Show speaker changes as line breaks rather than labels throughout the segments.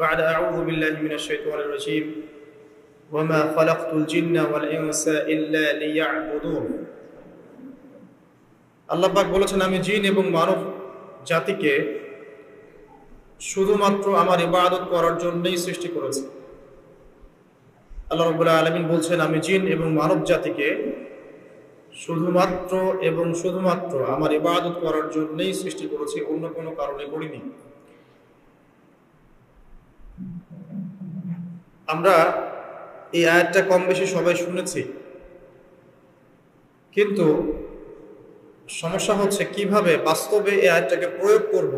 بعد أعوذ بالله من الشيطان الرجيم وما خلقت الجن والإنس إلا ليعبدون আল্লাহ পাক বলেছেন, আমি জিন এবং মানব জাতিকে শুধুমাত্র আমার ইবাদত করার জন্যই সৃষ্টি করেছি। আল্লাহ রাব্বুল আলামিন বলছেন, আমি জিন এবং মানব জাতিকে শুধুমাত্র আমার ইবাদত করার জন্যই সৃষ্টি করেছি, অন্য কোনো কারণে করিনি। আমরা এই আয়াতটা কম বেশি সবাই শুনেছি, কিন্তু সমস্যা হচ্ছে কিভাবে বাস্তবে এই আয়াতটাকে প্রয়োগ করব,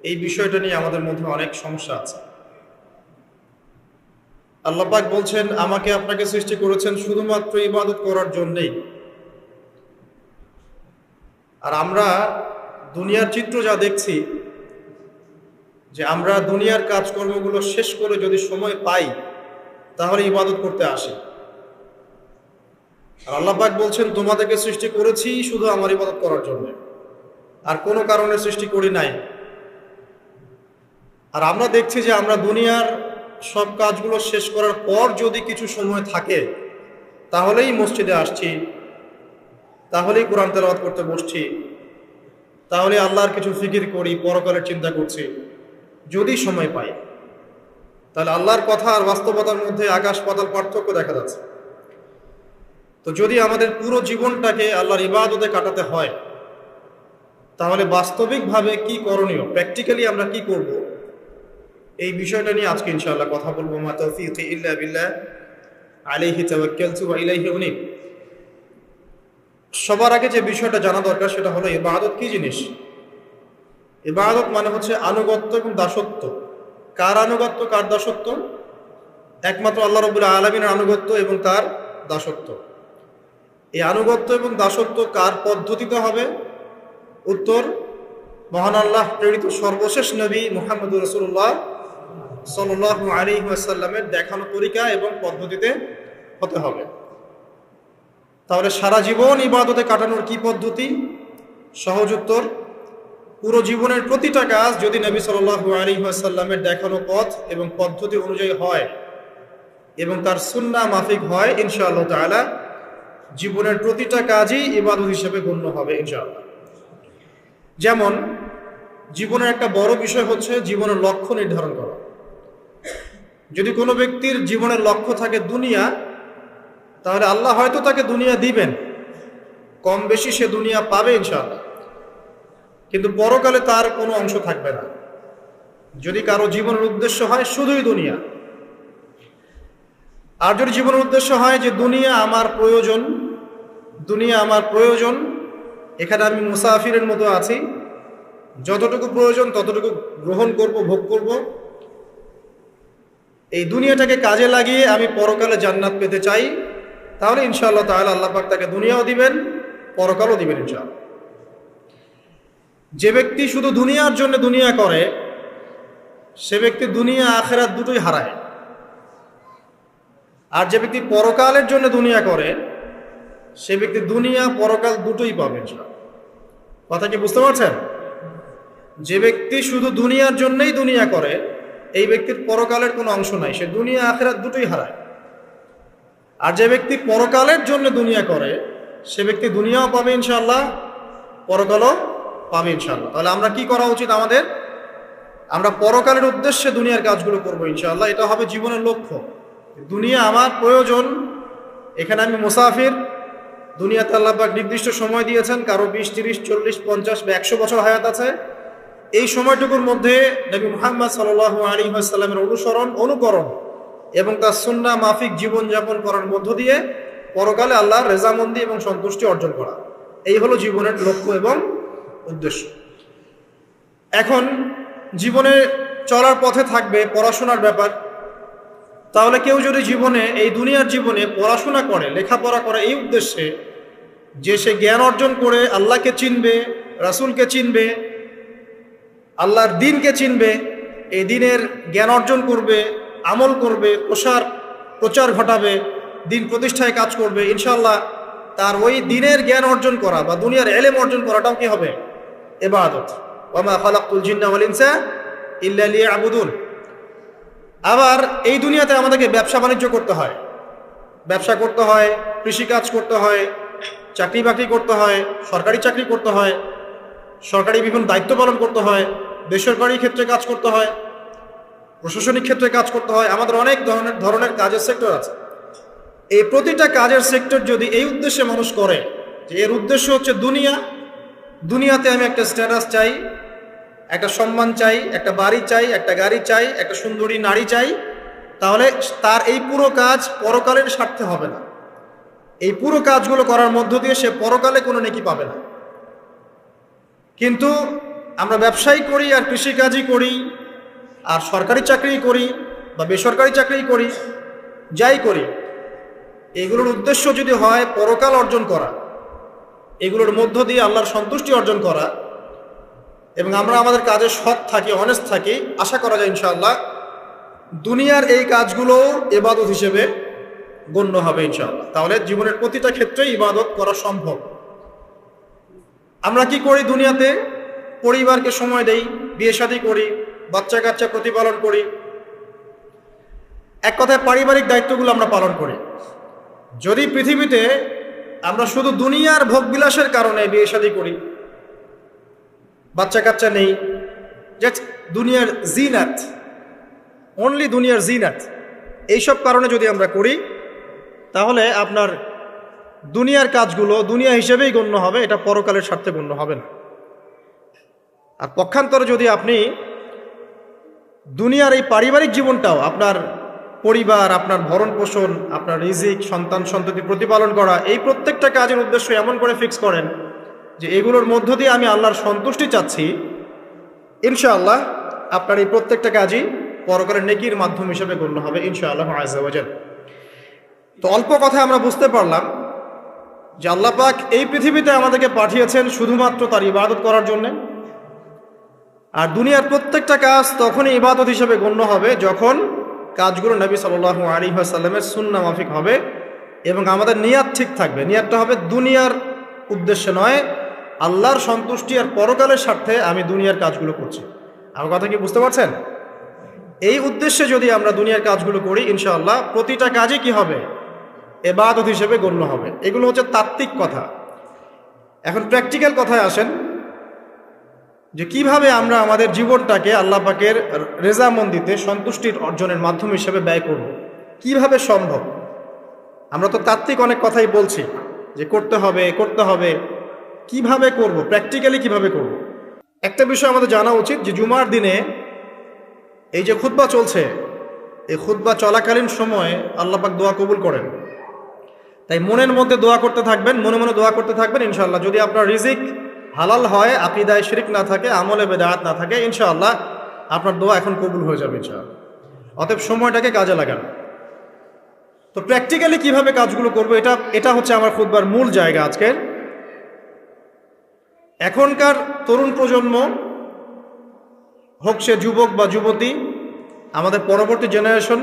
এই বিষয়টা নিয়ে আমাদের মধ্যে অনেক সমস্যা আছে। আল্লাহ পাক বলছেন, আমাকে আপনাকে সৃষ্টি করেছেন শুধুমাত্র ইবাদত করার জন্যই। আর আমরা দুনিয়ার চিত্র যা দেখছি, যে আমরা দুনিয়ার কাজকর্মগুলো শেষ করে যদি সময় পাই তাহলে ইবাদত করতে আসি। আর আল্লাহ পাক বলছেন, তোমাদেরকে সৃষ্টি করেছি শুধু আমার ইবাদত করার জন্য, আর কোনো কারণে সৃষ্টি করি নাই। আর আমরা দেখছি যে আমরা দুনিয়ার সব কাজগুলো শেষ করার পর যদি কিছু সময় থাকে তাহলেই মসজিদে আসছি, তাহলেই কোরআন তেলাওয়াত করতে বসছি, তাহলে আল্লাহর কিছু ফিকির করি, পরকালের চিন্তা করছি যদি সময় পাই। তাহলে আল্লাহর কথা আর বাস্তবতার মধ্যে আকাশ পাতাল পার্থক্য দেখা যাচ্ছে। তো যদি আমাদের পুরো জীবনটাকে আল্লাহর ইবাদতে কাটাতে হয়, তাহলে বাস্তবিকভাবে কি করণীয়, প্র্যাকটিক্যালি আমরা কি করব, এই বিষয়টা নিয়ে আজকে ইনশাআল্লাহ কথা বলবো। মা তাওফীকি ইল্লা বিল্লাহ, আলাইহি তাওয়াক্কালতু ওয়া ইলাইহি উনীব। সবার আগে যে বিষয়টা জানা দরকার সেটা হলো ইবাদত কি জিনিস। ইবাদত মানে হচ্ছে আনুগত্য এবং দাসত্ব। কার আনুগত্য, কার দাসত্ব? একমাত্র আল্লাহ রাব্বুল আলামিনের আনুগত্য এবং তার দাসত্ব। এই আনুগত্য এবং দাসত্ব কার পদ্ধতিতে হবে? উত্তর, মহান আল্লাহ প্রেরিত সর্বশেষ নবী মুহাম্মদুর রাসূলুল্লাহ সাল্লাল্লাহু আলাইহি ওয়াসাল্লামের দেখানো তরিকা এবং পদ্ধতিতে হতে হবে। তাহলে সারা জীবন ইবাদতে কাটানোর কি পদ্ধতি? সহজ উত্তর, পুরো জীবনের প্রতিটা কাজ যদি নবী সাল্লাল্লাহু আলাইহি ওয়াসাল্লামের দেখানো পথ এবং পদ্ধতি অনুযায়ী হয় এবং তার সুন্নাহ মাফিক হয়, ইনশাআল্লাহ তাআলা জীবনের প্রতিটা কাজই ইবাদত হিসেবে গণ্য হবে ইনশাআল্লাহ। যেমন জীবনের একটা বড় বিষয় হচ্ছে জীবনের লক্ষ্য নির্ধারণ করা। যদি কোনো ব্যক্তির জীবনের লক্ষ্য থাকে দুনিয়া, তাহলে আল্লাহ হয়তো তাকে দুনিয়া দিবেন, কম বেশি সে দুনিয়া পাবে ইনশাআল্লাহ, কিন্তু পরকালে তার কোনো অংশ থাকবে না। যদি কারো জীবনের উদ্দেশ্য হয় শুধুই দুনিয়া, আর যদি জীবনের উদ্দেশ্য হয় যে দুনিয়া আমার প্রয়োজন, এখানে আমি মুসাফিরের মতো আছি, যতটুকু প্রয়োজন ততটুকু গ্রহণ করব, ভোগ করব, এই দুনিয়াটাকে কাজে লাগিয়ে আমি পরকালে জান্নাত পেতে চাই, তাহলে ইনশাআল্লাহ তাআলা আল্লাহ পাক তাকে দুনিয়াও দিবেন, পরকালও দিবেন ইনশাআল্লাহ। যে ব্যক্তি শুধু দুনিয়ার জন্য দুনিয়া করে, সে ব্যক্তি দুনিয়া আখিরাত দুটোই হারায়। আর যে ব্যক্তি পরকালের জন্য দুনিয়া করে, সে ব্যক্তি দুনিয়া পরকাল দুটোই পাবে ইনশাআল্লাহ। কথা কি বুঝতে পারছেন? যে ব্যক্তি শুধু দুনিয়ার জন্যই দুনিয়া করে, এই ব্যক্তির পরকালের কোনো অংশ নাই, সে দুনিয়া আখিরাত দুটোই হারায়। আর যে ব্যক্তি পরকালের জন্য দুনিয়া করে, সে ব্যক্তি দুনিয়াও পাবে ইনশাআল্লাহ, পরকালও পাবে ইনশাআল্লাহ। তাহলে আমরা কি করা উচিত আমাদের? আমরা পরকালের উদ্দেশ্যে দুনিয়ার কাজগুলো করবো ইনশাআল্লাহ। এটা হবে জীবনের লক্ষ্য। দুনিয়া আমার প্রয়োজন, এখানে আমি মুসাফির। দুনিয়াতে আল্লাহ পাক নির্দিষ্ট সময় দিয়েছেন, কারো 20, 30, 40, 50 বা 100 বছর হায়াত আছে। এই সময়টুকুর মধ্যে নবী মুহাম্মদ সাল্লাল্লাহু আলাইহি ওয়াসাল্লামের অনুকরণ এবং তার সুন্নাহ মাফিক জীবনযাপন করার মধ্য দিয়ে পরকালে আল্লাহর রেজামন্দি এবং সন্তুষ্টি অর্জন করা, এই হলো জীবনের লক্ষ্য এবং উদ্দেশ্য। এখন জীবনে চলার পথে থাকবে পড়াশোনার ব্যাপার। তাহলে কেউ যদি জীবনে, এই দুনিয়ার জীবনে পড়াশোনা করে, লেখাপড়া করে এই উদ্দেশ্যে যে সে জ্ঞান অর্জন করে আল্লাহকে চিনবে, রাসূলকে চিনবে, আল্লাহর দ্বীনকে চিনবে, এই দ্বীনের জ্ঞান অর্জন করবে, আমল করবে, প্রচার ঘটাবে, দ্বীন প্রতিষ্ঠায় কাজ করবে, ইনশাআল্লাহ তার ওই দ্বীনের জ্ঞান অর্জন করা বা দুনিয়ার ইলম অর্জন করাটাও কি হবে? ইবাদত। ওয়া মা খালাকতুল জিন্না ওয়াল ইনসা ইল্লা লিয়াবুদুন। আবার এই দুনিয়াতে আমাদেরকে ব্যবসা বাণিজ্য করতে হয়, ব্যবসা করতে হয়, কৃষিকাজ করতে হয়, চাকরি বাকরি করতে হয়, সরকারি চাকরি করতে হয়, সরকারি বিভিন্ন দায়িত্ব পালন করতে হয়, বেসরকারি ক্ষেত্রে কাজ করতে হয়, প্রশাসনিক ক্ষেত্রে কাজ করতে হয়। আমাদের অনেক ধরনের কাজের সেক্টর আছে। এই প্রতিটা কাজের সেক্টর যদি এই উদ্দেশ্যে মানুষ করে যে এর উদ্দেশ্য হচ্ছে দুনিয়াতে আমি একটা স্ট্যাটাস চাই, একটা সম্মান চাই, একটা বাড়ি চাই, একটা গাড়ি চাই, একটা সুন্দরী নারী চাই, তাহলে তার এই পুরো কাজ পরকালের স্বার্থে হবে না। এই পুরো কাজগুলো করার মধ্য দিয়ে সে পরকালে কোনো নেকি পাবে না। কিন্তু আমরা ব্যবসায়ী করি আর কৃষিকাজই করি আর সরকারি চাকরি করি বা বেসরকারি চাকরি করি, যাই করি, এগুলোর উদ্দেশ্য যদি হয় পরকাল অর্জন করা, এগুলোর মধ্য দিয়ে আল্লাহর সন্তুষ্টি অর্জন করা, এবং আমরা আমাদের কাজে সৎ থাকি, অনেস্ট থাকি, আশা করা যায় ইনশাআল্লাহ দুনিয়ার এই কাজগুলো ইবাদত হিসেবে গণ্য হবে ইনশাআল্লাহ। তাহলে জীবনের প্রতিটা ক্ষেত্রে ইবাদত করা সম্ভব। আমরা কি করি দুনিয়াতে? পরিবারকে সময় দেই, বিয়ে শাদী করি, বাচ্চা কাচ্চা প্রতিপালন করি, এক কথায় পারিবারিক দায়িত্বগুলো আমরা পালন করি। যদি পৃথিবীতে আমরা শুধু দুনিয়ার ভোগবিলাসের কারণে বিয়ে শাদী করি, বাচ্চা কাচ্চা নেই, জাস্ট দুনিয়ার জিনাত, অনলি দুনিয়ার জিনাত, এইসব কারণে যদি আমরা করি, তাহলে আপনার দুনিয়ার কাজগুলো দুনিয়া হিসেবেই গণ্য হবে, এটা পরকালের স্বার্থে গণ্য হবে না। আর পক্ষান্তরে যদি আপনি দুনিয়ার এই পারিবারিক জীবনটাও, আপনার পরিবার, আপনার ভরণ পোষণ, আপনার রিজিক, সন্তান সন্ততি প্রতিপালন করা, এই প্রত্যেকটা কাজের উদ্দেশ্য এমন করে ফিক্স করেন যে এগুলোর মধ্য দিয়ে আমি আল্লাহর সন্তুষ্টি চাচ্ছি, ইনশাআল্লাহ আপনার এই প্রত্যেকটা কাজই পরকালের নেকির মাধ্যম হিসেবে গণ্য হবে ইনশাআল্লাহ আযজা ওয়া জাল। তো অল্প কথায় আমরা বুঝতে পারলাম যে আল্লাহ পাক এই পৃথিবীতে আমাদেরকে পাঠিয়েছেন শুধুমাত্র তার ইবাদত করার জন্য। আর দুনিয়ার প্রত্যেকটা কাজ তখনই ইবাদত হিসেবে গণ্য হবে যখন কাজগুলো নবী সাল্লাল্লাহু আলাইহি ওয়াসাল্লামের সুন্নাহ মাফিক হবে এবং আমাদের নিয়াত ঠিক থাকবে। নিয়াতটা হবে দুনিয়ার উদ্দেশ্যে নয়, আল্লাহর সন্তুষ্টি আর পরকালের স্বার্থে আমি দুনিয়ার কাজগুলো করছি। আমার কথা কি বুঝতে পারছেন? এই উদ্দেশ্যে যদি আমরা দুনিয়ার কাজগুলো করি, ইনশাআল্লাহ প্রতিটা কাজই কি হবে? ইবাদত হিসেবে গণ্য হবে। এগুলো হচ্ছে তাত্ত্বিক কথা। এখন প্র্যাকটিক্যাল কথায় আসেন যে কিভাবে আমরা আমাদের জীবনটাকে আল্লাহ পাকের রেজামন্দিতে সন্তুষ্টির অর্জনের মাধ্যম হিসেবে ব্যয় করব। কিভাবে সম্ভব? আমরা তো তাত্ত্বিক অনেক কথাই বলছি যে করতে হবে করতে হবে, কিভাবে করব, প্র্যাকটিক্যালি কিভাবে করব। একটা বিষয় আমাদের জানা উচিত যে জুমার দিনে এই যে খুতবা চলছে, এই খুতবা চলাকালীন সময়ে আল্লাহ পাক দোয়া কবুল করেন। তাই মনের মধ্যে দোয়া করতে থাকবেন, মনে মনে দোয়া করতে থাকবেন ইনশাআল্লাহ। যদি আপনার রিজিক হালাল হয়, আকীদায় শিরক না থাকে, আমলে বেদাত না থাকে, ইনশাআল্লাহ আপনার দোয়া এখন কবুল হয়ে যাবে ইনশাআল্লাহ। অতএব সময়টাকে কাজে লাগান। তো প্র্যাকটিক্যালি কিভাবে কাজগুলো করবো, এটা হচ্ছে আমার খুতবার মূল জায়গা আজকের। এখনকার তরুণ প্রজন্ম হোক সে যুবক বা যুবতী, আমাদের পরবর্তী জেনারেশন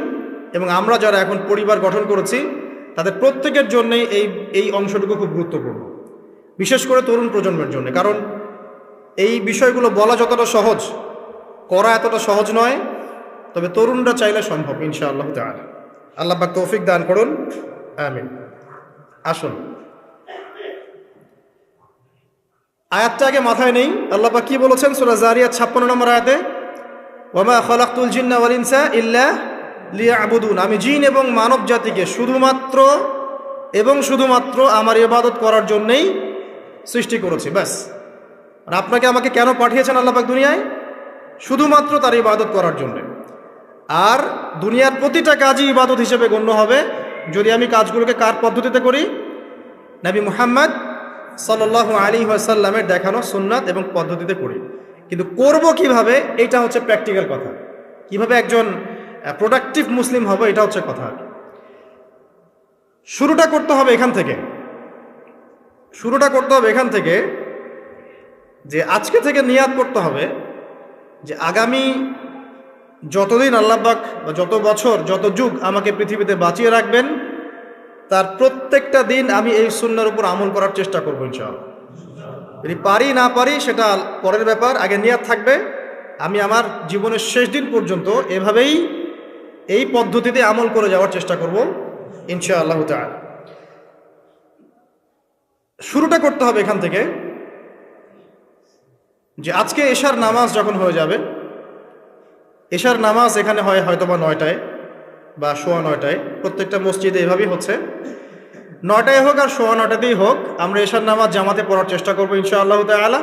এবং আমরা যারা এখন পরিবার গঠন করেছি, তাদের প্রত্যেকের জন্যই এই অংশটুকু খুব গুরুত্বপূর্ণ, বিশেষ করে তরুণ প্রজন্মের জন্য। কারণ এই বিষয়গুলো বলা যতটা সহজ, করা এতটা সহজ নয়। তবে তরুণরা চাইলে সম্ভব ইনশাআল্লাহ তাআলা। আল্লাহ পাক তৌফিক দান করুন, আমিন। আসুন আয়াতটা আগে মাথায় নেই। আল্লাহ পাক কি বলেছেন সূরা জারিয়াত 56 নম্বর আয়াতে? ওয়ামা খালাকতুল জিন্না ওয়াল ইনসা ইল্লা লিয়াবুদুন, আমি জিন এবং মানব জাতিকে শুধুমাত্র আমার ইবাদত করার জন্যই সৃষ্টি করেছি, ব্যাস। আর আপনাকে আমাকে কেন পাঠিয়েছেন আল্লাহ পাক দুনিয়ায়? শুধুমাত্র তার ইবাদত করার জন্য। আর দুনিয়ার প্রতিটা কাজই ইবাদত হিসেবে গণ্য হবে যদি আমি কাজগুলোকে কার পদ্ধতিতে করি? নবী মুহাম্মদ সাল্লাল্লাহু আলাইহি ওয়াসাল্লামের দেখানো সুন্নাত এবং পদ্ধতিতে করি। কিন্তু করব কিভাবে, এটা হচ্ছে প্র্যাকটিক্যাল কথা। কিভাবে একজন প্রোডাক্টিভ মুসলিম হবে, এটা হচ্ছে কথা। শুরুটা করতে হবে এখান থেকে যে আজকে থেকে নিয়াত করতে হবে যে আগামী যতদিন আল্লাহ পাক বা যত বছর যত যুগ আমাকে পৃথিবীতে বাঁচিয়ে রাখবেন, তার প্রত্যেকটা দিন আমি এই সুন্নাহর উপর আমল করার চেষ্টা করবো ইনশাআল্লাহ। যদি পারি না পারি সেটা পরের ব্যাপার, আগে নিয়াত থাকবে আমি আমার জীবনের শেষ দিন পর্যন্ত এভাবেই এই পদ্ধতিতে আমল করে যাওয়ার চেষ্টা করব ইনশাআল্লাহ তাআলা। শুরুটা করতে হবে এখান থেকে যে আজকে এশার নামাজ যখন হয়ে যাবে, এশার নামাজ এখানে হয় হয়তোবা 9টায় বা 9:15টায়, প্রত্যেকটা মসজিদে এভাবেই হচ্ছে, 9টায় হোক আর 9:15তেই হোক আমরা এশার নামাজ জামাতে পড়ার চেষ্টা করবো ইনশাআল্লাহ তাআলা।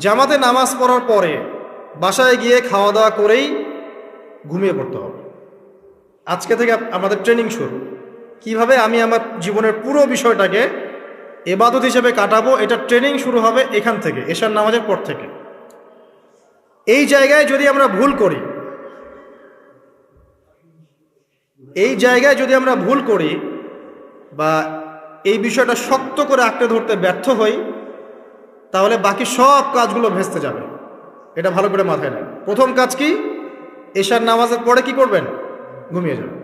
জামাতে নামাজ পড়ার পরে বাসায় গিয়ে খাওয়া দাওয়া করেই ঘুমিয়ে পড়তে হবে। আজকে থেকে আমাদের ট্রেনিং শুরু, কিভাবে আমি আমার জীবনের পুরো বিষয়টাকে ইবাদত হিসেবে কাটাবো, এটা ট্রেনিং শুরু হবে এখান থেকে, এশার নামাজের পর থেকে। এই জায়গায় যদি আমরা ভুল করি, বা এই বিষয়টা শক্ত করে আঁকড়ে ধরতে ব্যর্থ হই, তাহলে বাকি সব কাজগুলো ভেস্তে যাবে। এটা ভালো করে মাথায় নেন। প্রথম কাজ কি? এশার নামাজের পরে কি করবেন? ঘুমিয়ে যাবেন।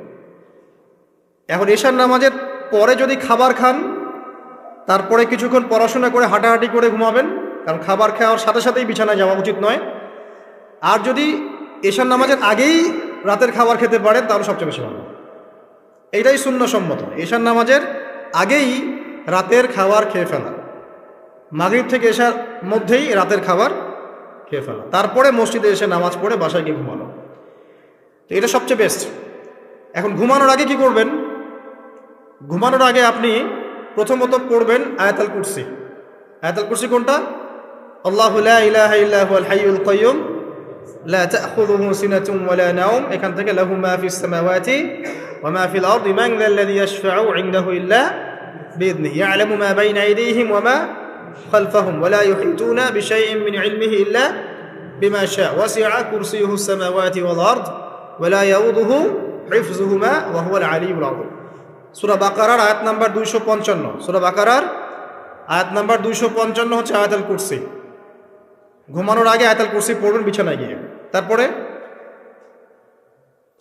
এখন এশার নামাজের পরে যদি খাবার খান, তারপরে কিছুক্ষণ পড়াশোনা করে হাঁটাহাঁটি করে ঘুমাবেন, কারণ খাবার খাওয়ার সাথে সাথেই বিছানায় যাওয়া উচিত নয়। আর যদি এশার নামাজের আগেই রাতের খাবার খেতে পারেন তাহলে সবচেয়ে বেশি ভালো। এইটাই সুন্নতসম্মত, এশার নামাজের আগেই রাতের খাবার খেয়ে ফেলা, মাগরিব থেকে এশার মধ্যেই রাতের খাবার খেয়ে ফেলা, তারপরে মসজিদে এসে নামাজ পড়ে বাসায় গিয়ে ঘুমানো। তো এটা সবচেয়ে বেস্ট। এখন ঘুমানোর আগে কি করবেন? ঘুমানোর আগে আপনি প্রথমত পড়বেন আয়াতুল কুরসি। আয়াতুল কুরসি কোনটা? আল্লাহু লা ইলাহা ইল্লা হুয়াল হাইয়ুল কাইয়্যুম লা তাখুযুহু সিনাতুন ওয়ালা নাওম, এখান থেকে লাহু মা ফিস সামাওয়াতি ওয়া মা ফিল আরদি মান যাল্লাযী ইয়াশফাউ ইনদাহু ইল্লা বিইذনিহি ইয়ালামু মা বাইনা আইদিহিম ওয়া মা খালফাহুম ওয়া লা ইউহিতুনা বিশাইইন মিন ইলমিহি ইল্লা বিমা শাআ ওয়াসি'a কুরসিয়ুহু সামাওয়াতি ওয়াল আরদ ওয়া লা ইয়াউদুহু হিফযুহুমা ওয়া হুয়াল আলিয়্যুল আযীম। সূরা বাকারার আয়াত নাম্বার 255। সূরা বাকারার আয়াত নাম্বার 255 হচ্ছে আয়াতুল কুরসি। ঘুমানোর আগে আয়াতুল কুরসি পড়বেন বিছানায় গিয়ে। তারপরে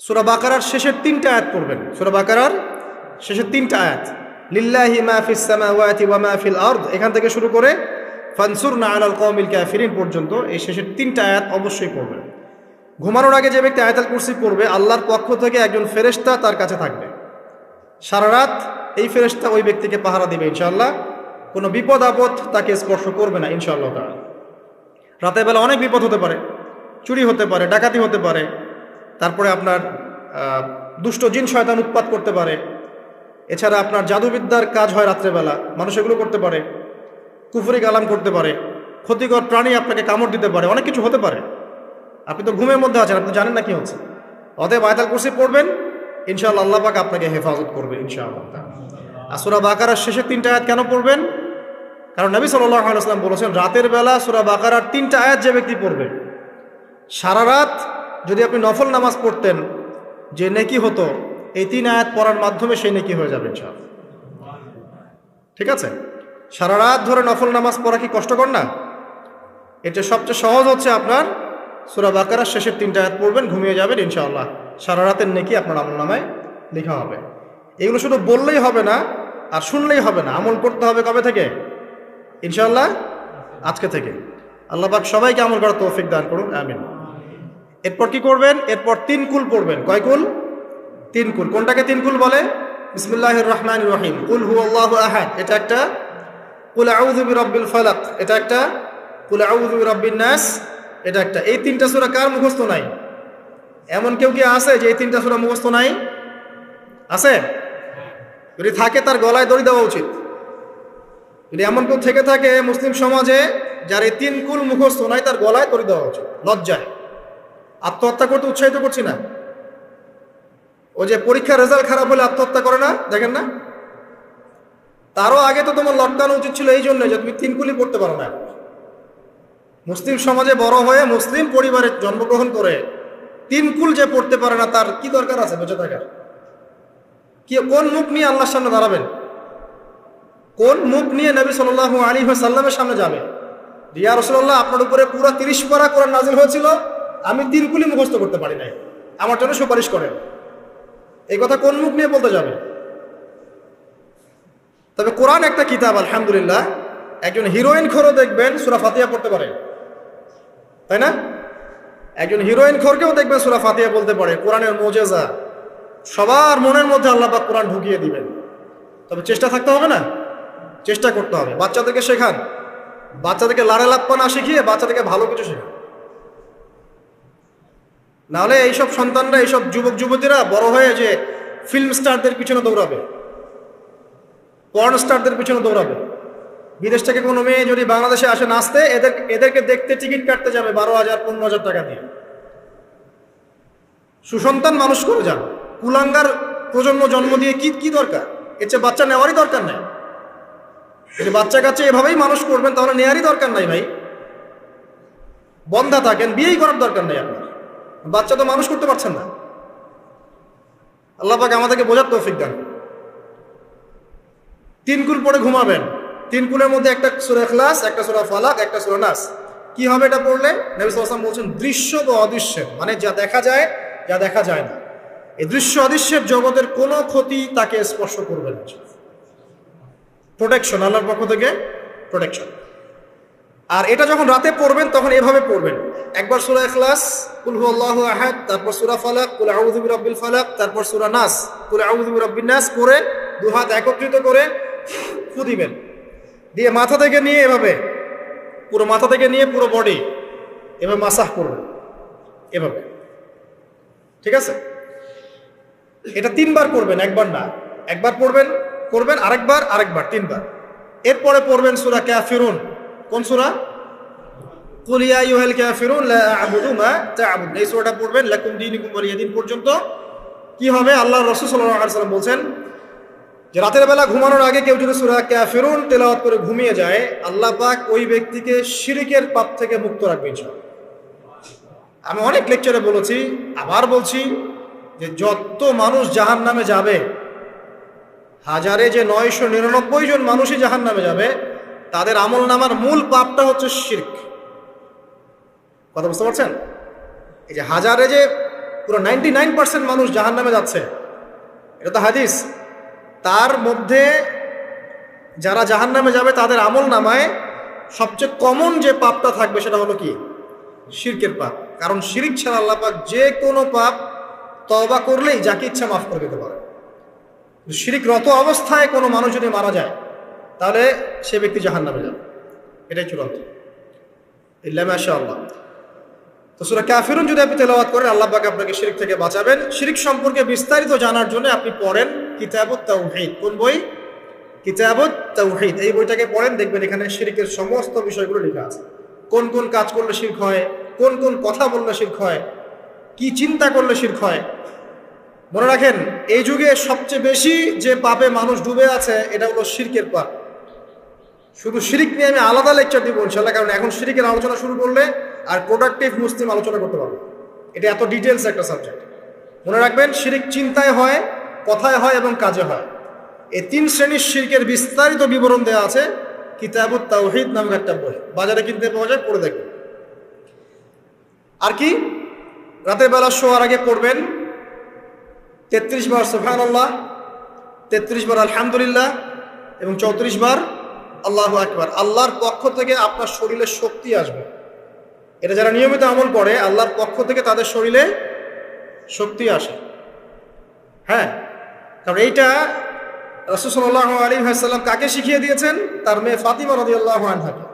সূরা বাকারার শেষের 3টা আয়াত পড়বেন। সূরা বাকারার শেষের 3টা আয়াত, লিল্লাহি মা ফিস সামাওয়াতি ওয়া মা ফিল আরদ, এখান থেকে শুরু করে ফানসুরনা আলাল কওমিল কাফিরিন পর্যন্ত এই শেষের 3টা আয়াত অবশ্যই পড়বেন। ঘুমানোর আগে যে ব্যক্তি আয়াতুল কুরসি পড়বে, আল্লাহর পক্ষ থেকে একজন ফেরেশতা তার কাছে থাকবে সারা রাত। এই ফেরেশতা ওই ব্যক্তিকে পাহারা দিবে ইনশাআল্লাহ, কোনো বিপদ আপদ তাকে স্পর্শ করবে না ইনশাআল্লাহ তাআলা। রাতের বেলা অনেক বিপদ হতে পারে, চুরি হতে পারে, ডাকাতি হতে পারে, তারপরে আপনার দুষ্ট জিন শয়তান উৎপাত করতে পারে, এছাড়া আপনার জাদুবিদ্যার কাজ হয় রাত্রেবেলা, মানুষ এগুলো করতে পারে, কুফরি কালাম করতে পারে, ক্ষতিকর প্রাণী আপনাকে কামড় দিতে পারে, অনেক কিছু হতে পারে। আপনি তো ঘুমের মধ্যে আছেন, আপনি জানেন না কি হচ্ছে। অতএব আয়াতুল কুরসি পড়বেন, ইনশাআল্লাহ আল্লাহ পাক আপনাকে হেফাজত করবে ইনশাআল্লাহ। আর সূরা বাকারার শেষের 3টা আয়াত কেন পড়বেন? কারণ নবী সাল্লাল্লাহু আলাইহি ওয়াসাল্লাম বলেছেন, রাতের বেলা সূরা বাকারার 3টা আয়াত যে ব্যক্তি পড়বে, সারা রাত যদি আপনি নফল নামাজ পড়তেন যে নেকি হতো, এই 3 আয়াত পড়ার মাধ্যমে সেই নেকি হয়ে যাবে ইনশাআল্লাহ। ঠিক আছে? সারা রাত ধরে নফল নামাজ পড়া কি কষ্টকর না? এটা সবচেয়ে সহজ হচ্ছে আপনার সূরা বাকারার শেষের 3টা আয়াত পড়বেন, ঘুমিয়ে যাবেন ইনশাআল্লাহ, সারা রাতের নেকি আপনার আমলনামায় লেখা হবে। এগুলো শুধু বললেই হবে না আর শুনলেই হবে না, আমল করতে হবে কবে থেকে? ইনশাআল্লাহ আজকে থেকে। আল্লাহ পাক সবাইকে আমল করার তৌফিক দান করুন, আমিন। এরপর কি করবেন? এরপর 3 কুল পড়বেন। কয় কুল? 3 কুল। কোনটাকে 3 কুল বলে? বিসমিল্লাহির রহমানির রহিম, কুল হুয়াল্লাহু আহাদ এটা একটা, কুল আউযু বিরাব্বিল ফালাক এটা একটা, কুল আউযু বিরাব্বিন নাস এটা একটা। এই 3টা সূরা কার মুখস্থ নাই? এমন কেউ কি আছে যে এই 3টা সূরা মুখস্থ নাই? আছে? যদি থাকে তার গলায় দড়ি দেওয়া উচিত। যদি এমন কেউ থেকে থাকে মুসলিম সমাজে যার এই 3 কুল মুখস্থ নাই, তার গলায় দড়ি দেওয়া উচিত, লজ্জায়। আত্মহত্যা করতে উৎসাহিত করছি না। ও যে পরীক্ষার রেজাল্ট খারাপ হলে আত্মহত্যা করে না, দেখেন না? তারও আগে তো তোমার লটকানো উচিত ছিল এই জন্য যে তুমি 3 কুলই পড়তে পারো না। মুসলিম সমাজে বড় হয়ে মুসলিম পরিবারে জন্মগ্রহণ করে 3 কুল যে পড়তে পারে না, তার কি দরকার আছে বেঁচে থাকার? কি, কোন মুখ নিয়ে আল্লাহর সামনে দাঁড়াবেন? কোন মুখ নিয়ে নবী সাল্লাল্লাহু আলাইহি ওয়াসাল্লামের সামনে যাবে? ইয়া রাসূলুল্লাহ, আপনার উপরে পুরো 30 পারা কোরআন নাযিল হয়েছিল, আমি 3 কুলি মুখস্থ করতে পারি নাই, আমার জন্য সুপারিশ করেন। এই কথা কোন মুখ নিয়ে বলতে যাবে? তবে কোরআন একটা কিতাব, আলহামদুলিল্লাহ। একজন হিরোইন খোরও দেখবেন সূরা ফাতিহা পড়তে পারে, তাই না? একজন হিরোইন খোরকেও দেখবেন সূরা ফাতিহা বলতে পারে, কোরআনের মুজিজা। সবার মনের মধ্যে আল্লাহ পাক কোরআন ঢুকিয়ে দিবেন, তবে চেষ্টা থাকতে হবে না, চেষ্টা করতে হবে। বাচ্চাদেরকে শেখান, বাচ্চাদেরকে লাড়ে লাপ্পা না শিখিয়ে বাচ্চাদেরকে ভালো কিছু শেখান। নাহলে এইসব সন্তানরা, এইসব যুবক যুবতীরা বড় হয়ে যে ফিল্ম স্টারদের পিছনে দৌড়াবে, পর্ন স্টারদের পিছনে দৌড়াবে। বিদেশ থেকে কোনো মেয়ে যদি বাংলাদেশে আসে নাচতে, এদেরকে দেখতে টিকিট কাটতে যাবে 12,000 15,000 টাকা দিয়ে। সুসন্তান মানুষ করে যান, কুলাঙ্গার প্রজন্ম জন্ম দিয়ে কি দরকার? এর চেয়ে বাচ্চা নেওয়ারই দরকার নাই। যদি বাচ্চা কাচ্চা এভাবেই মানুষ করবেন তাহলে নেয়ারই দরকার নাই ভাই। বন্ধা থাকেন, বিয়েই করার দরকার নাই আপনার। বাচ্চা তো মানুষ করতে পারছেন না। আল্লাহ পাক আমাদেরকে বোঝার তৌফিক দান। 3 কুল পড়ে ঘুমাবেন। 3 কুলের মধ্যে একটা সূরা ইখলাস, একটা সূরা ফালাক, একটা সূরা নাস। কি হবে এটা পড়লে? নবী সাল্লাল্লাহু আলাইহি ওয়াসাল্লাম বলছেন দৃশ্য বা অদৃশ্য, মানে যা দেখা যায় যা দেখা যায় না, এই দৃশ্য অদৃশ্যের জগতের কোনো ক্ষতি তাকে স্পর্শ করবে না। প্রোটেকশন, আল্লাহর পক্ষ থেকে প্রোটেকশন। আর এটা যখন রাতে পড়বেন তখন এভাবে পড়বেন, একবার সূরা ইখলাস, কুল হুয়াল্লাহু আহাদ, তারপর সূরা ফালাক, কুল আউযু বিরাব্বিল ফালাক, তারপর সূরা নাস, কুল আউযু বিরাব্বিন নাস পড়ে 2 হাত একত্রিত করে ফু দিবেন, দিয়ে মাথা থেকে নিয়ে এভাবে পুরো মাথা থেকে নিয়ে পুরো বডি এভাবে মাসাহ করবেন, এভাবে। ঠিক আছে? এটা 3 বার করবেন, একবার না। একবার করবেন, আরেকবার 3 বার। এরপরে পড়বেন সূরা কাফিরুন। কোন সূরা? কুল ইয়া আইয়ুহাল কাফিরুন লা আ'বুদু মা তা'বুদুন। এই সূরাটা পড়বেন লাকুম দীনুকুম ওয়ালিয়া দীন পর্যন্ত। কি হবে? আল্লাহর রাসূল সাল্লাল্লাহু আলাইহি ওয়াসাল্লাম বলছেন যে রাতের বেলা ঘুমানোর আগে কেউ যদি সূরা কাফিরুন তেলাওয়াত করে ঘুমিয়ে যায়, আল্লাহ পাক ওই ব্যক্তিকে শিরকের পাপ থেকে মুক্ত রাখবেন ইনশাআল্লাহ। আমি অনেক লেকচারে বলেছি, আবার বলছি যে যত মানুষ জাহান্নামে যাবে, হাজারে যে 999 জন মানুষই জাহান্নামে যাবে, তাদের আমলনামার মূল পাপটা হচ্ছে শিরক। কথা বুঝতে পারছেন? এই যে হাজারে যে পুরো 99% মানুষ জাহান্নামে যাচ্ছে, এটা তো হাদিস। তার মধ্যে যারা জাহান্নামে যাবে তাদের আমলনামায় সবচেয়ে কমন যে পাপটা থাকবে সেটা হলো কি? শিরকের পাপ। কারণ শিরক ছাড়া আল্লাহ পাক যে কোনো পাপ তওবা করলেই যাকে ইচ্ছা মাফ করে দিতে পারে। শিরকরত অবস্থায় কোনো মানুষ যদি মারা যায় তাহলে সে ব্যক্তি জাহান্নামে যাবে, এটাই চূড়ান্ত। ইল্লা মাশাআল্লাহ। তো সূরা কাফিরুন যদি আপনি তেলাওয়াত করেন, আল্লাহ পাক আপনাকে শিরক থেকে বাঁচাবেন। শিরক সম্পর্কে বিস্তারিত জানার জন্য আপনি পড়েন কিতাবুত তাওহীদ। কোন বই? কিতাবুত তাওহীদ। এই বইটাকে পড়েন, দেখবেন এখানে শিরকের সমস্ত বিষয়গুলো লেখা আছে। কোন কোন কাজ করলে শিরক হয়, কোন কোন কথা বললে শিরক হয়, কি চিন্তা করলে শিরক হয়। মনে রাখেন, এই যুগে সবচেয়ে বেশি যে পাপে মানুষ ডুবে আছে এটা হলো শিরকের পাপ। শুধু শিরক নিয়ে আমি আলাদা লেকচার দিব ইনশাআল্লাহ, কারণ এখন শিরকের আলোচনা শুরু করলে আর প্রোডাক্টিভ মুসলিম আলোচনা করতে পারবো। এটা এত ডিটেলস একটা সাবজেক্ট। মনে রাখবেন, শিরক চিন্তায় হয়, কথায় হয় এবং কাজে হয়। এই 3 শ্রেণীর শিরকের বিস্তারিত বিবরণ দেওয়া আছে কিতাবুত তাওহীদ নামক একটা বই, বাজারে কিনতে পাওয়া যায়, পড়ে দেখবেন। আর কি? রাতের বেলা শোয়ার আগে পড়বেন 33 বার সুবহানাল্লাহ, 33 বার আলহামদুলিল্লাহ এবং 34 বার আল্লাহু আকবার। আল্লাহর পক্ষ থেকে আপনার শরীরে শক্তি আসবে। এটা যারা নিয়মিত আমল করে, আল্লাহর পক্ষ থেকে তাদের শরীরে শক্তি আসে। হ্যাঁ, কারণ এইটা রাসূল সাল্লাল্লাহু আলাইহি ওয়াসাল্লাম কাকে শিখিয়ে দিয়েছেন? তার মেয়ে ফাতিমা রাদিয়াল্লাহু আনহাকে।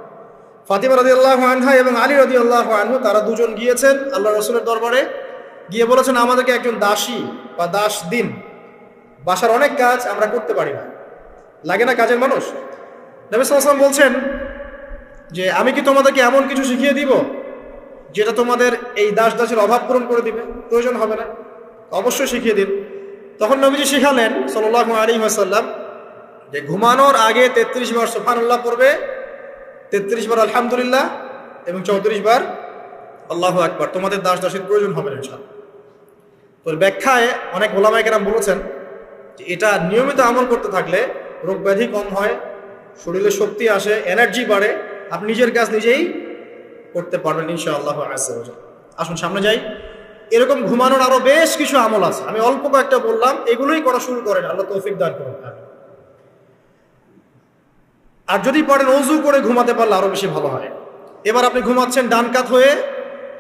ফাতিমা রাদিয়াল্লাহু আনহা এবং আলী রাদিয়াল্লাহু আনহু, তারা দুজন গিয়েছেন আল্লাহ রাসূলের দরবারে, গিয়ে বলেছেন আমাদেরকে একজন দাসী বা দাস দিন। বাসার অনেক কাজ আমরা করতে পারি না, লাগে না কাজের মানুষ। নবী সাল্লাল্লাহু আলাইহি ওয়াসাল্লাম বলছেন যে আমি কি তোমাদেরকে এমন কিছু শিখিয়ে দিব যেটা তোমাদের এই দাস দাসের অভাব পূরণ করে দিবে? প্রয়োজন হবে না, অবশ্যই শিখিয়ে দিন। তখন নবীজি শিখালেন সাল্লাল্লাহু আলাইহি ওয়াসাল্লাম যে ঘুমানোর আগে 33 বার সুবহানাল্লাহ পড়বে, 33 বার আলহামদুলিল্লাহ এবং 34 বার আল্লাহু আকবার। তোমাদের দাস দাসের প্রয়োজন হবে না ইনশাআল্লাহ। তো ব্যাখ্যায় অনেক ওলামায়ে কেরাম বলেছেন যে এটা নিয়মিত আমল করতে থাকলে রোগ ব্যাধি কম হয়, শরীরে শক্তি আসে, এনার্জি বাড়ে, আপনি নিজের কাজ নিজেই করতে পারবেন ইনশাআল্লাহ আযজা ওয়া জাল্লা। আসুন সামনে যাই। এরকম ঘুমানোর আরো বেশ কিছু আমল আছে, আমি অল্প কয়েকটা বললাম, এগুলোই করা শুরু করেন, আল্লাহ তৌফিক দান করুন। আর যদি পারেন ওযু করে ঘুমাতে পারলে আরো বেশি ভালো হয়। এবার আপনি ঘুমাচ্ছেন ডান কাত হয়ে,